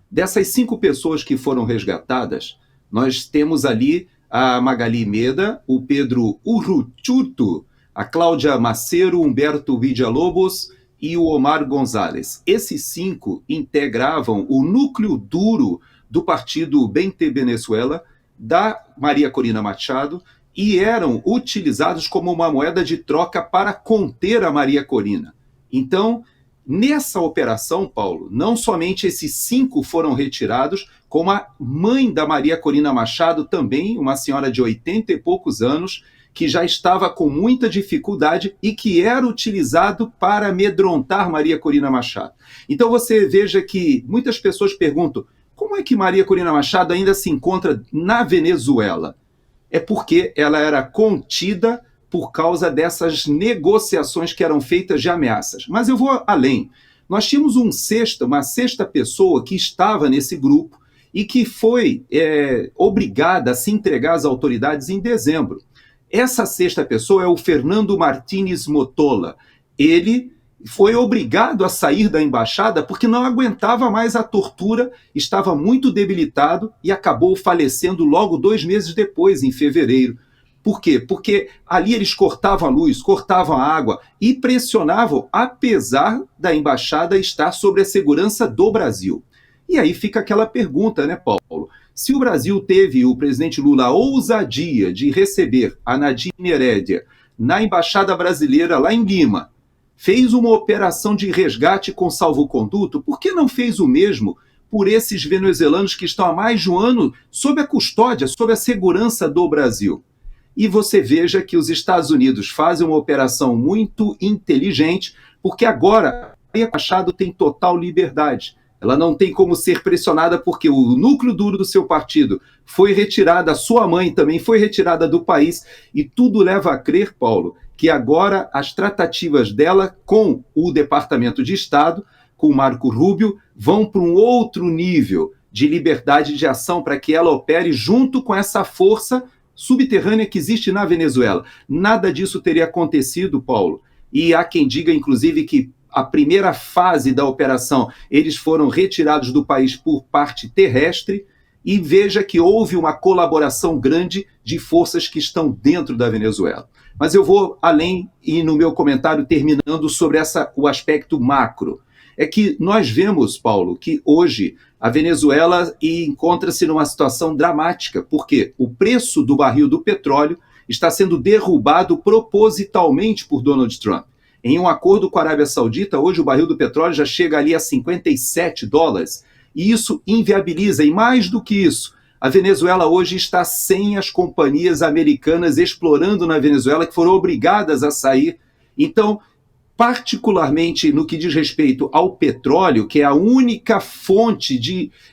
Dessas 5 pessoas que foram resgatadas, nós temos ali a Magali Meda, o Pedro Urruchuto, a Cláudia Maceiro, Humberto Villalobos e o Omar González. Esses 5 integravam o núcleo duro do partido Vente Venezuela, da Maria Corina Machado, e eram utilizados como uma moeda de troca para conter a Maria Corina. Então, nessa operação, Paulo, não somente esses 5 foram retirados, como a mãe da Maria Corina Machado também, uma senhora de 80 e poucos anos, que já estava com muita dificuldade e que era utilizado para amedrontar Maria Corina Machado. Então você veja que muitas pessoas perguntam: como é que Maria Corina Machado ainda se encontra na Venezuela? É porque ela era contida por causa dessas negociações que eram feitas de ameaças. Mas eu vou além. Nós tínhamos uma sexta pessoa que estava nesse grupo e que foi obrigada a se entregar às autoridades em dezembro. Essa sexta pessoa é o Fernando Martínez Motola. Ele foi obrigado a sair da embaixada porque não aguentava mais a tortura, estava muito debilitado e acabou falecendo logo 2 meses depois, em fevereiro. Por quê? Porque ali eles cortavam a luz, cortavam a água e pressionavam, apesar da embaixada estar sob a segurança do Brasil. E aí fica aquela pergunta, né, Paulo? Se o Brasil teve, o presidente Lula, a ousadia de receber a Nadine Heredia na embaixada brasileira lá em Lima, fez uma operação de resgate com salvo-conduto, por que não fez o mesmo por esses venezuelanos que estão há mais de um ano sob a custódia, sob a segurança do Brasil? E você veja que os Estados Unidos fazem uma operação muito inteligente, porque agora a Maria Machado tem total liberdade. Ela não tem como ser pressionada porque o núcleo duro do seu partido foi retirado, a sua mãe também foi retirada do país, e tudo leva a crer, Paulo, que agora as tratativas dela com o Departamento de Estado, com o Marco Rubio, vão para um outro nível de liberdade de ação para que ela opere junto com essa força subterrânea que existe na Venezuela. Nada disso teria acontecido, Paulo, e há quem diga, inclusive, que a primeira fase da operação eles foram retirados do país por parte terrestre, e veja que houve uma colaboração grande de forças que estão dentro da Venezuela. Mas eu vou além e no meu comentário terminando sobre o aspecto macro. é que nós vemos, Paulo, que hoje a Venezuela encontra-se numa situação dramática, porque o preço do barril do petróleo está sendo derrubado propositalmente por Donald Trump. Em um acordo com a Arábia Saudita, hoje o barril do petróleo já chega ali a $57, e isso inviabiliza, e mais do que isso, a Venezuela hoje está sem as companhias americanas explorando na Venezuela, que foram obrigadas a sair. Então, particularmente no que diz respeito ao petróleo, que é a única fonte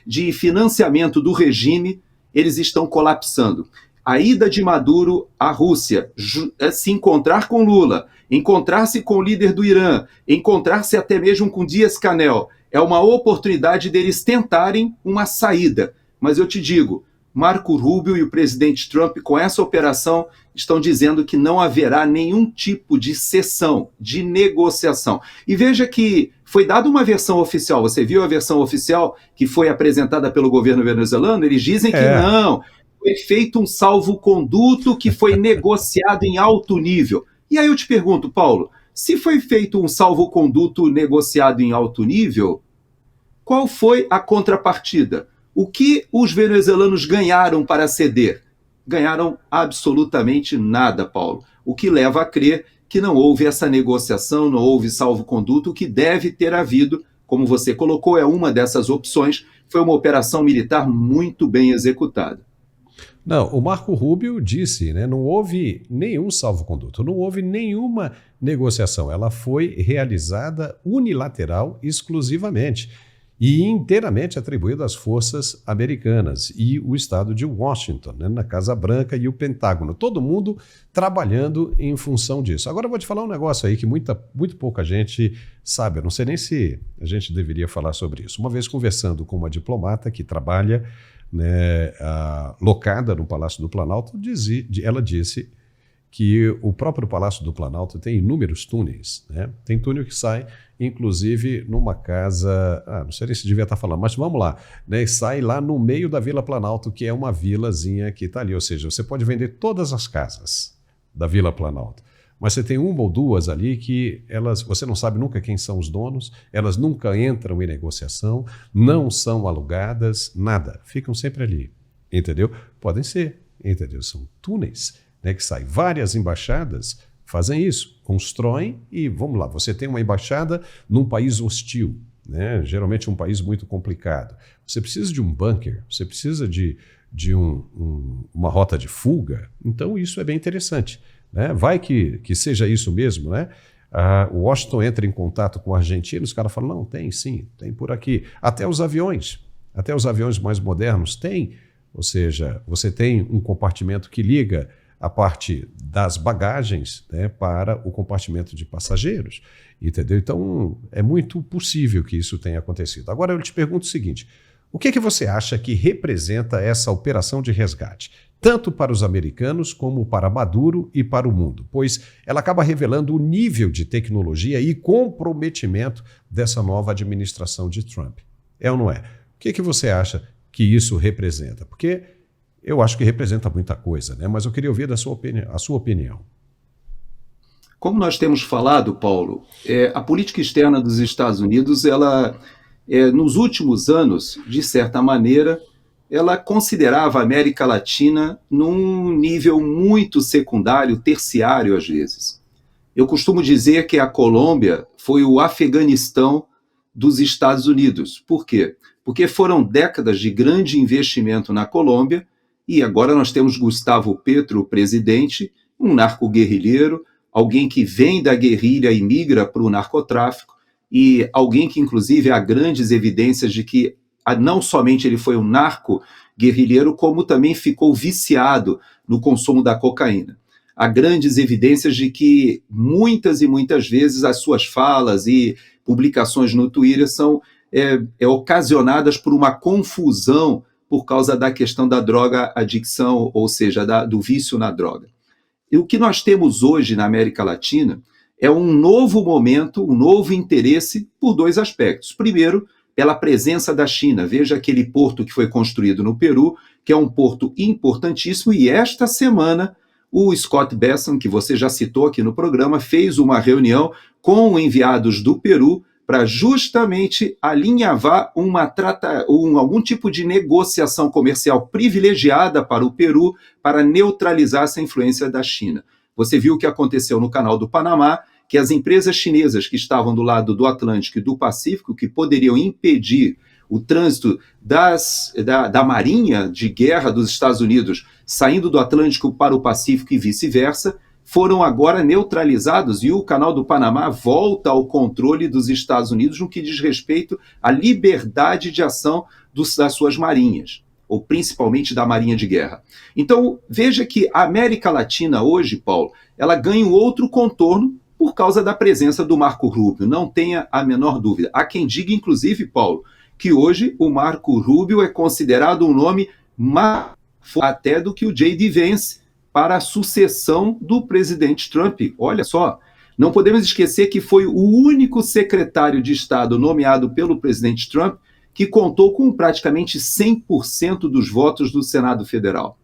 de financiamento do regime, eles estão colapsando. A ida de Maduro à Rússia, se encontrar com Lula, encontrar-se com o líder do Irã, encontrar-se até mesmo com Dias-Canel, é uma oportunidade deles tentarem uma saída. Mas eu te digo, Marco Rubio e o presidente Trump, com essa operação, estão dizendo que não haverá nenhum tipo de cessão, de negociação. E veja que foi dada uma versão oficial, você viu a versão oficial que foi apresentada pelo governo venezuelano? Eles dizem que não, foi feito um salvo-conduto que foi negociado em alto nível. E aí eu te pergunto, Paulo, se foi feito um salvo-conduto negociado em alto nível, qual foi a contrapartida? O que os venezuelanos ganharam para ceder? Ganharam absolutamente nada, Paulo. O que leva a crer que não houve essa negociação, não houve salvo-conduto. O que deve ter havido, como você colocou, é uma dessas opções, foi uma operação militar muito bem executada. Não, o Marco Rubio disse, né, não houve nenhum salvo-conduto, não houve nenhuma negociação. Ela foi realizada unilateral exclusivamente e inteiramente atribuído às forças americanas e o estado de Washington, né, na Casa Branca e o Pentágono. Todo mundo trabalhando em função disso. Agora eu vou te falar um negócio aí que muito pouca gente sabe. Eu não sei nem se a gente deveria falar sobre isso. Uma vez conversando com uma diplomata que trabalha, né, locada no Palácio do Planalto, ela disse que o próprio Palácio do Planalto tem inúmeros túneis, né? Tem túnel que sai, inclusive, numa casa, não sei nem se devia estar falando, mas vamos lá, né? Sai lá no meio da Vila Planalto, que é uma vilazinha que está ali, ou seja, você pode vender todas as casas da Vila Planalto, mas você tem uma ou duas ali que você não sabe nunca quem são os donos, elas nunca entram em negociação, não são alugadas, nada, ficam sempre ali, entendeu? Podem ser, entendeu? São túneis, né, que saem. Várias embaixadas fazem isso, constroem e, vamos lá, você tem uma embaixada num país hostil, né, geralmente um país muito complicado. Você precisa de um bunker, você precisa de uma rota de fuga, então isso é bem interessante. Né? Vai que seja isso mesmo, né? O Washington entra em contato com a Argentina, os caras falam, não, tem sim, tem por aqui. Até os aviões mais modernos têm, ou seja, você tem um compartimento que liga a parte das bagagens, né, para o compartimento de passageiros, entendeu? Então, é muito possível que isso tenha acontecido. Agora eu te pergunto o seguinte, o que você acha que representa essa operação de resgate? Tanto para os americanos como para Maduro e para o mundo, pois ela acaba revelando o nível de tecnologia e comprometimento dessa nova administração de Trump. É ou não é? O que você acha que isso representa? Porque eu acho que representa muita coisa, né? Mas eu queria ouvir a sua opinião. Como nós temos falado, Paulo, a política externa dos Estados Unidos, ela, nos últimos anos, de certa maneira, ela considerava a América Latina num nível muito secundário, terciário às vezes. Eu costumo dizer que a Colômbia foi o Afeganistão dos Estados Unidos. Por quê? Porque foram décadas de grande investimento na Colômbia e agora nós temos Gustavo Petro, o presidente, um narco-guerrilheiro, alguém que vem da guerrilha e migra para o narcotráfico e alguém que, inclusive, há grandes evidências de que não somente ele foi um narco-guerrilheiro, como também ficou viciado no consumo da cocaína. Há grandes evidências de que muitas e muitas vezes as suas falas e publicações no Twitter são ocasionadas por uma confusão por causa da questão da droga-adicção, ou seja, do vício na droga. E o que nós temos hoje na América Latina é um novo momento, um novo interesse por dois aspectos. Primeiro, pela presença da China. Veja aquele porto que foi construído no Peru, que é um porto importantíssimo, e esta semana o Scott Bessent, que você já citou aqui no programa, fez uma reunião com enviados do Peru para justamente alinhavar algum tipo de negociação comercial privilegiada para o Peru para neutralizar essa influência da China. Você viu o que aconteceu no Canal do Panamá, que as empresas chinesas que estavam do lado do Atlântico e do Pacífico, que poderiam impedir o trânsito da Marinha de Guerra dos Estados Unidos saindo do Atlântico para o Pacífico e vice-versa, foram agora neutralizados e o Canal do Panamá volta ao controle dos Estados Unidos no que diz respeito à liberdade de ação das suas marinhas, ou principalmente da Marinha de Guerra. Então, veja que a América Latina hoje, Paulo, ela ganha um outro contorno por causa da presença do Marco Rubio, não tenha a menor dúvida. Há quem diga, inclusive, Paulo, que hoje o Marco Rubio é considerado um nome mais forte até do que o J.D. Vance para a sucessão do presidente Trump. Olha só, não podemos esquecer que foi o único secretário de Estado nomeado pelo presidente Trump que contou com praticamente 100% dos votos do Senado Federal.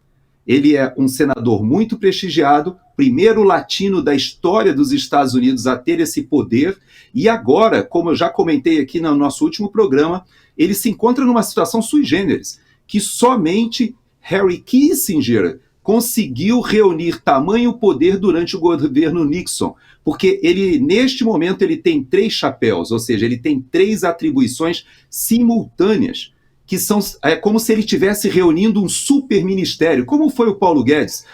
Ele é um senador muito prestigiado, primeiro latino da história dos Estados Unidos a ter esse poder, e agora, como eu já comentei aqui no nosso último programa, ele se encontra numa situação sui generis, que somente Harry Kissinger conseguiu reunir tamanho poder durante o governo Nixon, porque ele, neste momento, ele tem 3 chapéus, ou seja, ele tem 3 atribuições simultâneas, que são como se ele estivesse reunindo um super ministério, como foi o Paulo Guedes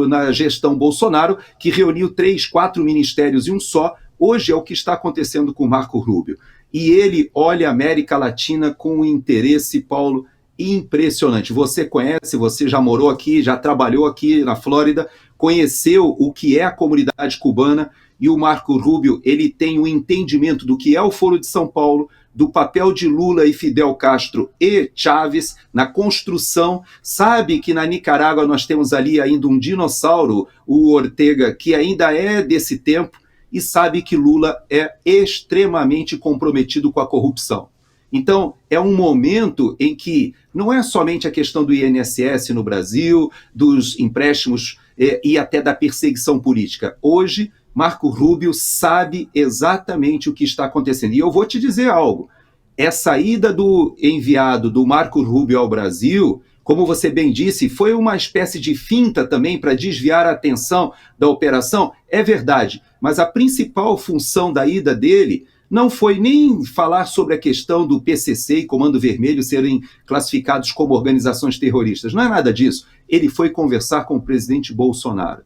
na gestão Bolsonaro, que reuniu 3, 4 ministérios em um só. Hoje é o que está acontecendo com o Marco Rubio. E ele olha a América Latina com um interesse, Paulo, impressionante. Você conhece, você já morou aqui, já trabalhou aqui na Flórida, conheceu o que é a comunidade cubana, e o Marco Rubio, ele tem um entendimento do que é o Foro de São Paulo, do papel de Lula e Fidel Castro e Chávez na construção, sabe que na Nicarágua nós temos ali ainda um dinossauro, o Ortega, que ainda é desse tempo, e sabe que Lula é extremamente comprometido com a corrupção. Então, é um momento em que não é somente a questão do INSS no Brasil, dos empréstimos e até da perseguição política. Hoje, Marco Rubio sabe exatamente o que está acontecendo. E eu vou te dizer algo. Essa ida do enviado do Marco Rubio ao Brasil, como você bem disse, foi uma espécie de finta também para desviar a atenção da operação. É verdade, mas a principal função da ida dele não foi nem falar sobre a questão do PCC e Comando Vermelho serem classificados como organizações terroristas. Não é nada disso. Ele foi conversar com o presidente Bolsonaro.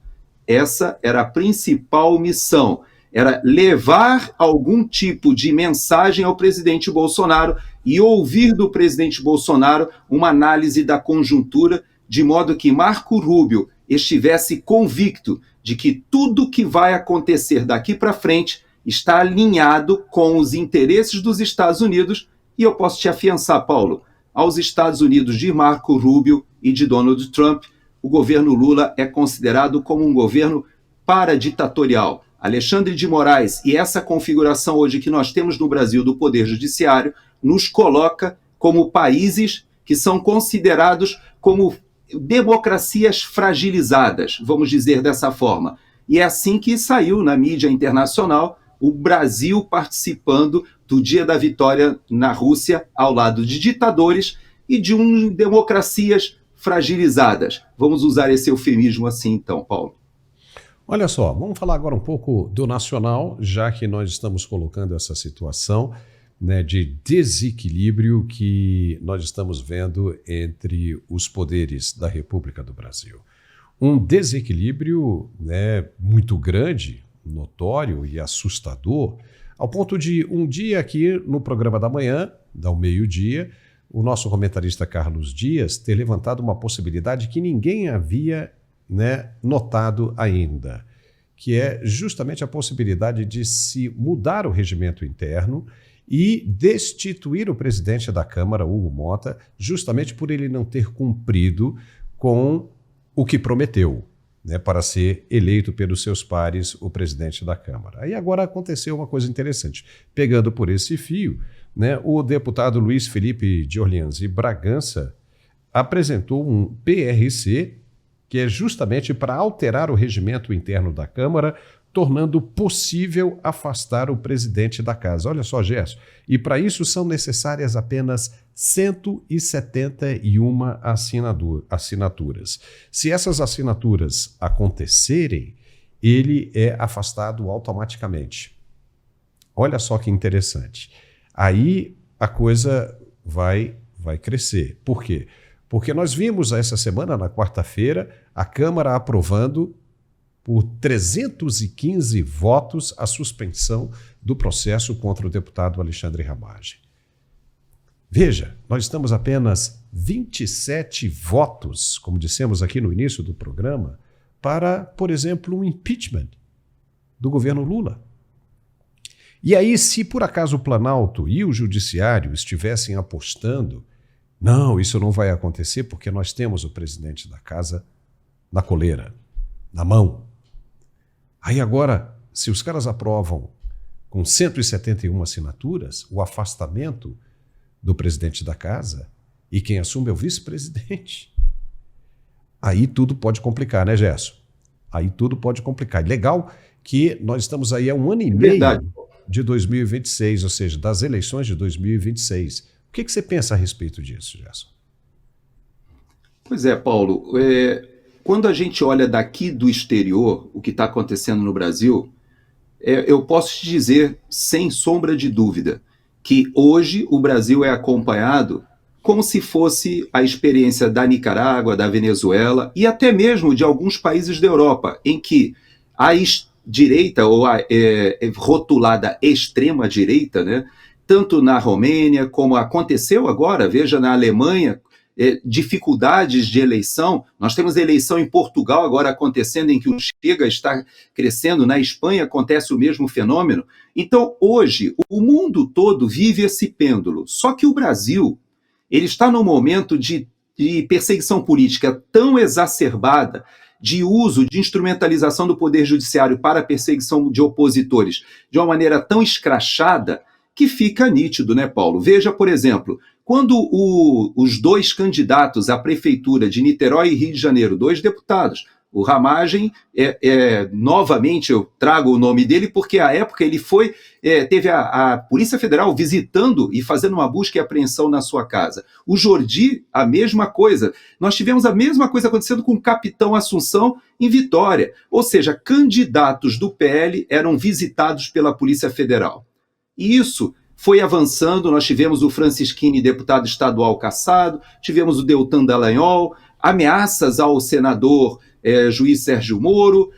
Essa era a principal missão, era levar algum tipo de mensagem ao presidente Bolsonaro e ouvir do presidente Bolsonaro uma análise da conjuntura, de modo que Marco Rubio estivesse convicto de que tudo que vai acontecer daqui para frente está alinhado com os interesses dos Estados Unidos, e eu posso te afiançar, Paulo, aos Estados Unidos de Marco Rubio e de Donald Trump, o governo Lula é considerado como um governo paraditatorial. Alexandre de Moraes e essa configuração hoje que nós temos no Brasil do Poder Judiciário nos coloca como países que são considerados como democracias fragilizadas, vamos dizer dessa forma. E é assim que saiu na mídia internacional o Brasil participando do Dia da Vitória na Rússia ao lado de ditadores e de democracias fragilizadas. Vamos usar esse eufemismo assim, então, Paulo. Olha só, vamos falar agora um pouco do nacional, já que nós estamos colocando essa situação, né, de desequilíbrio que nós estamos vendo entre os poderes da República do Brasil. Um desequilíbrio, né, muito grande, notório e assustador, ao ponto de um dia aqui no programa da manhã, ao meio-dia, o nosso comentarista Carlos Dias ter levantado uma possibilidade que ninguém havia, né, notado ainda, que é justamente a possibilidade de se mudar o regimento interno e destituir o presidente da Câmara, Hugo Mota, justamente por ele não ter cumprido com o que prometeu, né, para ser eleito pelos seus pares o presidente da Câmara. Aí agora aconteceu uma coisa interessante. Pegando por esse fio, né, o deputado Luiz Felipe de Orleans e Bragança apresentou um PRC que é justamente para alterar o regimento interno da Câmara tornando possível afastar o presidente da casa. Olha só, Gerson. E para isso são necessárias apenas 171 assinaturas. Se essas assinaturas acontecerem, ele é afastado automaticamente. Olha só que interessante. Aí a coisa vai crescer. Por quê? Porque nós vimos essa semana, na quarta-feira, a Câmara aprovando por 315 votos a suspensão do processo contra o deputado Alexandre Ramagem. Veja, nós estamos apenas 27 votos, como dissemos aqui no início do programa, para, por exemplo, um impeachment do governo Lula. E aí, se por acaso o Planalto e o Judiciário estivessem apostando, não, isso não vai acontecer porque nós temos o presidente da casa na coleira, na mão. Aí agora, se os caras aprovam com 171 assinaturas o afastamento do presidente da casa e quem assume é o vice-presidente, aí tudo pode complicar, né, Gerson? Aí tudo pode complicar. Legal que nós estamos aí há 1 ano e meio de 2026, ou seja, das eleições de 2026. O que você pensa a respeito disso, Gerson? Pois é, Paulo. Quando a gente olha daqui do exterior o que está acontecendo no Brasil, eu posso te dizer, sem sombra de dúvida, que hoje o Brasil é acompanhado como se fosse a experiência da Nicarágua, da Venezuela e até mesmo de alguns países da Europa, em que a direita, ou a rotulada extrema-direita, né, tanto na Romênia, como aconteceu agora, veja, na Alemanha, dificuldades de eleição. Nós temos eleição em Portugal agora acontecendo, em que o Chega está crescendo, na Espanha acontece o mesmo fenômeno. Então, hoje, o mundo todo vive esse pêndulo. Só que o Brasil, ele está num momento de perseguição política tão exacerbada, de uso, de instrumentalização do poder judiciário para a perseguição de opositores, de uma maneira tão escrachada, que fica nítido, né, Paulo? Veja, por exemplo, quando os dois candidatos à prefeitura de Niterói e Rio de Janeiro, 2 deputados, o Ramagem, novamente eu trago o nome dele, porque à época ele teve a Polícia Federal visitando e fazendo uma busca e apreensão na sua casa. O Jordi, a mesma coisa. Nós tivemos a mesma coisa acontecendo com o Capitão Assunção em Vitória. Ou seja, candidatos do PL eram visitados pela Polícia Federal. E isso foi avançando, nós tivemos o Francisquini, deputado estadual, cassado, tivemos o Deltan Dallagnol, ameaças ao senador juiz Sérgio Moro,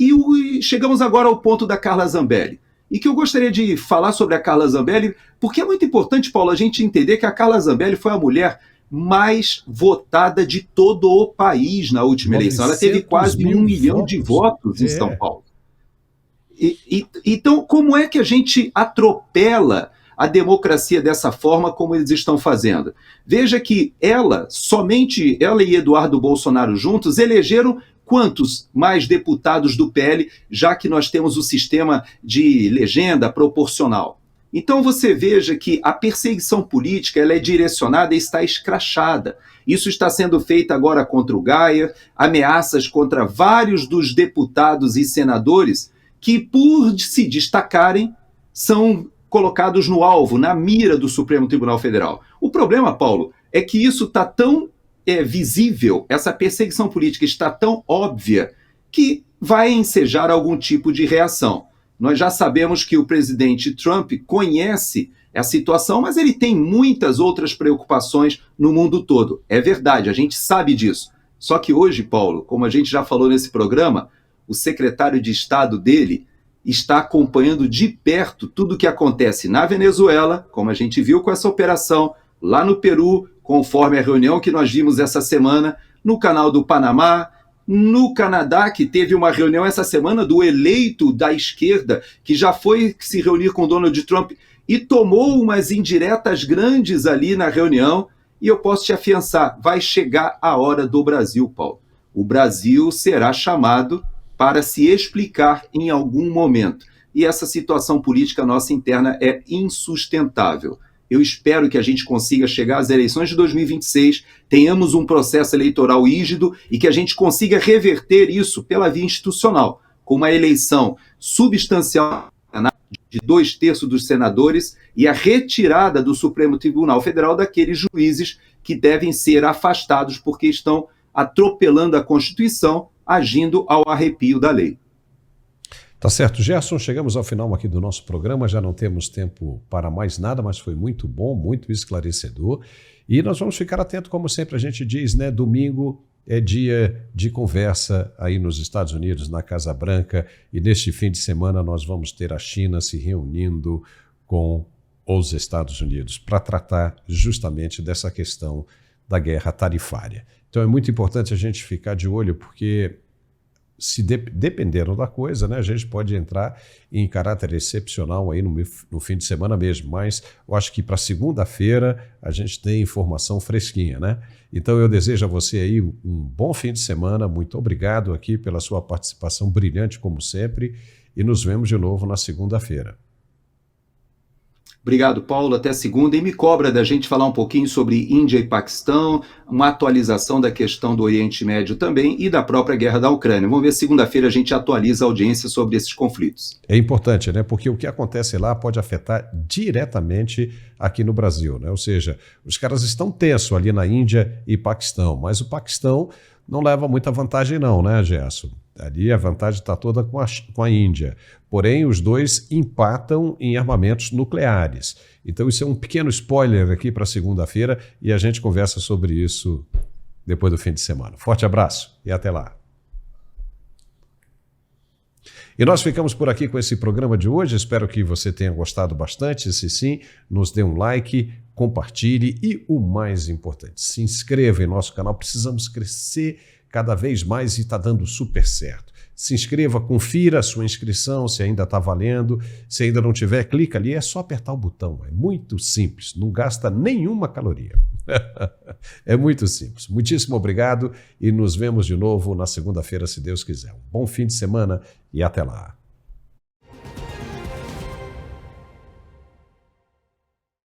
e chegamos agora ao ponto da Carla Zambelli. E que eu gostaria de falar sobre a Carla Zambelli, porque é muito importante, Paulo, a gente entender que a Carla Zambelli foi a mulher mais votada de todo o país na última eleição. Ela teve quase 1 milhão de votos em São Paulo. Então, como é que a gente atropela a democracia dessa forma como eles estão fazendo? Veja que somente ela e Eduardo Bolsonaro juntos elegeram quantos mais deputados do PL, já que nós temos o sistema de legenda proporcional. Então você veja que a perseguição política ela é direcionada e está escrachada. Isso está sendo feito agora contra o Gaia, ameaças contra vários dos deputados e senadores que, por se destacarem, são colocados no alvo, na mira do Supremo Tribunal Federal. O problema, Paulo, é que isso está tão visível, essa perseguição política está tão óbvia, que vai ensejar algum tipo de reação. Nós já sabemos que o presidente Trump conhece a situação, mas ele tem muitas outras preocupações no mundo todo. É verdade, a gente sabe disso. Só que hoje, Paulo, como a gente já falou nesse programa, o secretário de Estado dele está acompanhando de perto tudo o que acontece na Venezuela, como a gente viu com essa operação, lá no Peru, conforme a reunião que nós vimos essa semana, no Canal do Panamá, no Canadá, que teve uma reunião essa semana do eleito da esquerda, que já foi se reunir com Donald Trump e tomou umas indiretas grandes ali na reunião, e eu posso te afiançar, vai chegar a hora do Brasil, Paulo. O Brasil será chamado para se explicar em algum momento. E essa situação política nossa interna é insustentável. Eu espero que a gente consiga chegar às eleições de 2026, tenhamos um processo eleitoral rígido e que a gente consiga reverter isso pela via institucional. com uma eleição substancial de 2/3 dos senadores e a retirada do Supremo Tribunal Federal daqueles juízes que devem ser afastados porque estão atropelando a Constituição, agindo ao arrepio da lei. Tá certo, Gerson, chegamos ao final aqui do nosso programa, já não temos tempo para mais nada, mas foi muito bom, muito esclarecedor, e nós vamos ficar atentos, como sempre a gente diz, né? Domingo é dia de conversa aí nos Estados Unidos, na Casa Branca, e neste fim de semana nós vamos ter a China se reunindo com os Estados Unidos para tratar justamente dessa questão da guerra tarifária. Então é muito importante a gente ficar de olho, porque se dependendo da coisa, né, a gente pode entrar em caráter excepcional aí no fim de semana mesmo, mas eu acho que para segunda-feira a gente tem informação fresquinha, né? Então eu desejo a você aí um bom fim de semana, muito obrigado aqui pela sua participação brilhante como sempre e nos vemos de novo na segunda-feira. Obrigado, Paulo. Até segunda. E me cobra da gente falar um pouquinho sobre Índia e Paquistão, uma atualização da questão do Oriente Médio também e da própria guerra da Ucrânia. Vamos ver se segunda-feira a gente atualiza a audiência sobre esses conflitos. É importante, né? Porque o que acontece lá pode afetar diretamente aqui no Brasil, né? Ou seja, os caras estão tensos ali na Índia e Paquistão, mas o Paquistão não leva muita vantagem não, né, Gerson? Ali a vantagem está toda com a Índia. Porém, os dois empatam em armamentos nucleares. Então, isso é um pequeno spoiler aqui para segunda-feira e a gente conversa sobre isso depois do fim de semana. Forte abraço e até lá. E nós ficamos por aqui com esse programa de hoje. Espero que você tenha gostado bastante. Se sim, nos dê um like, compartilhe e o mais importante, se inscreva em nosso canal. Precisamos crescer cada vez mais e está dando super certo. Se inscreva, confira a sua inscrição, se ainda está valendo. Se ainda não tiver, clica ali, é só apertar o botão. É muito simples, não gasta nenhuma caloria. É muito simples. Muitíssimo obrigado e nos vemos de novo na segunda-feira, se Deus quiser. Um bom fim de semana e até lá.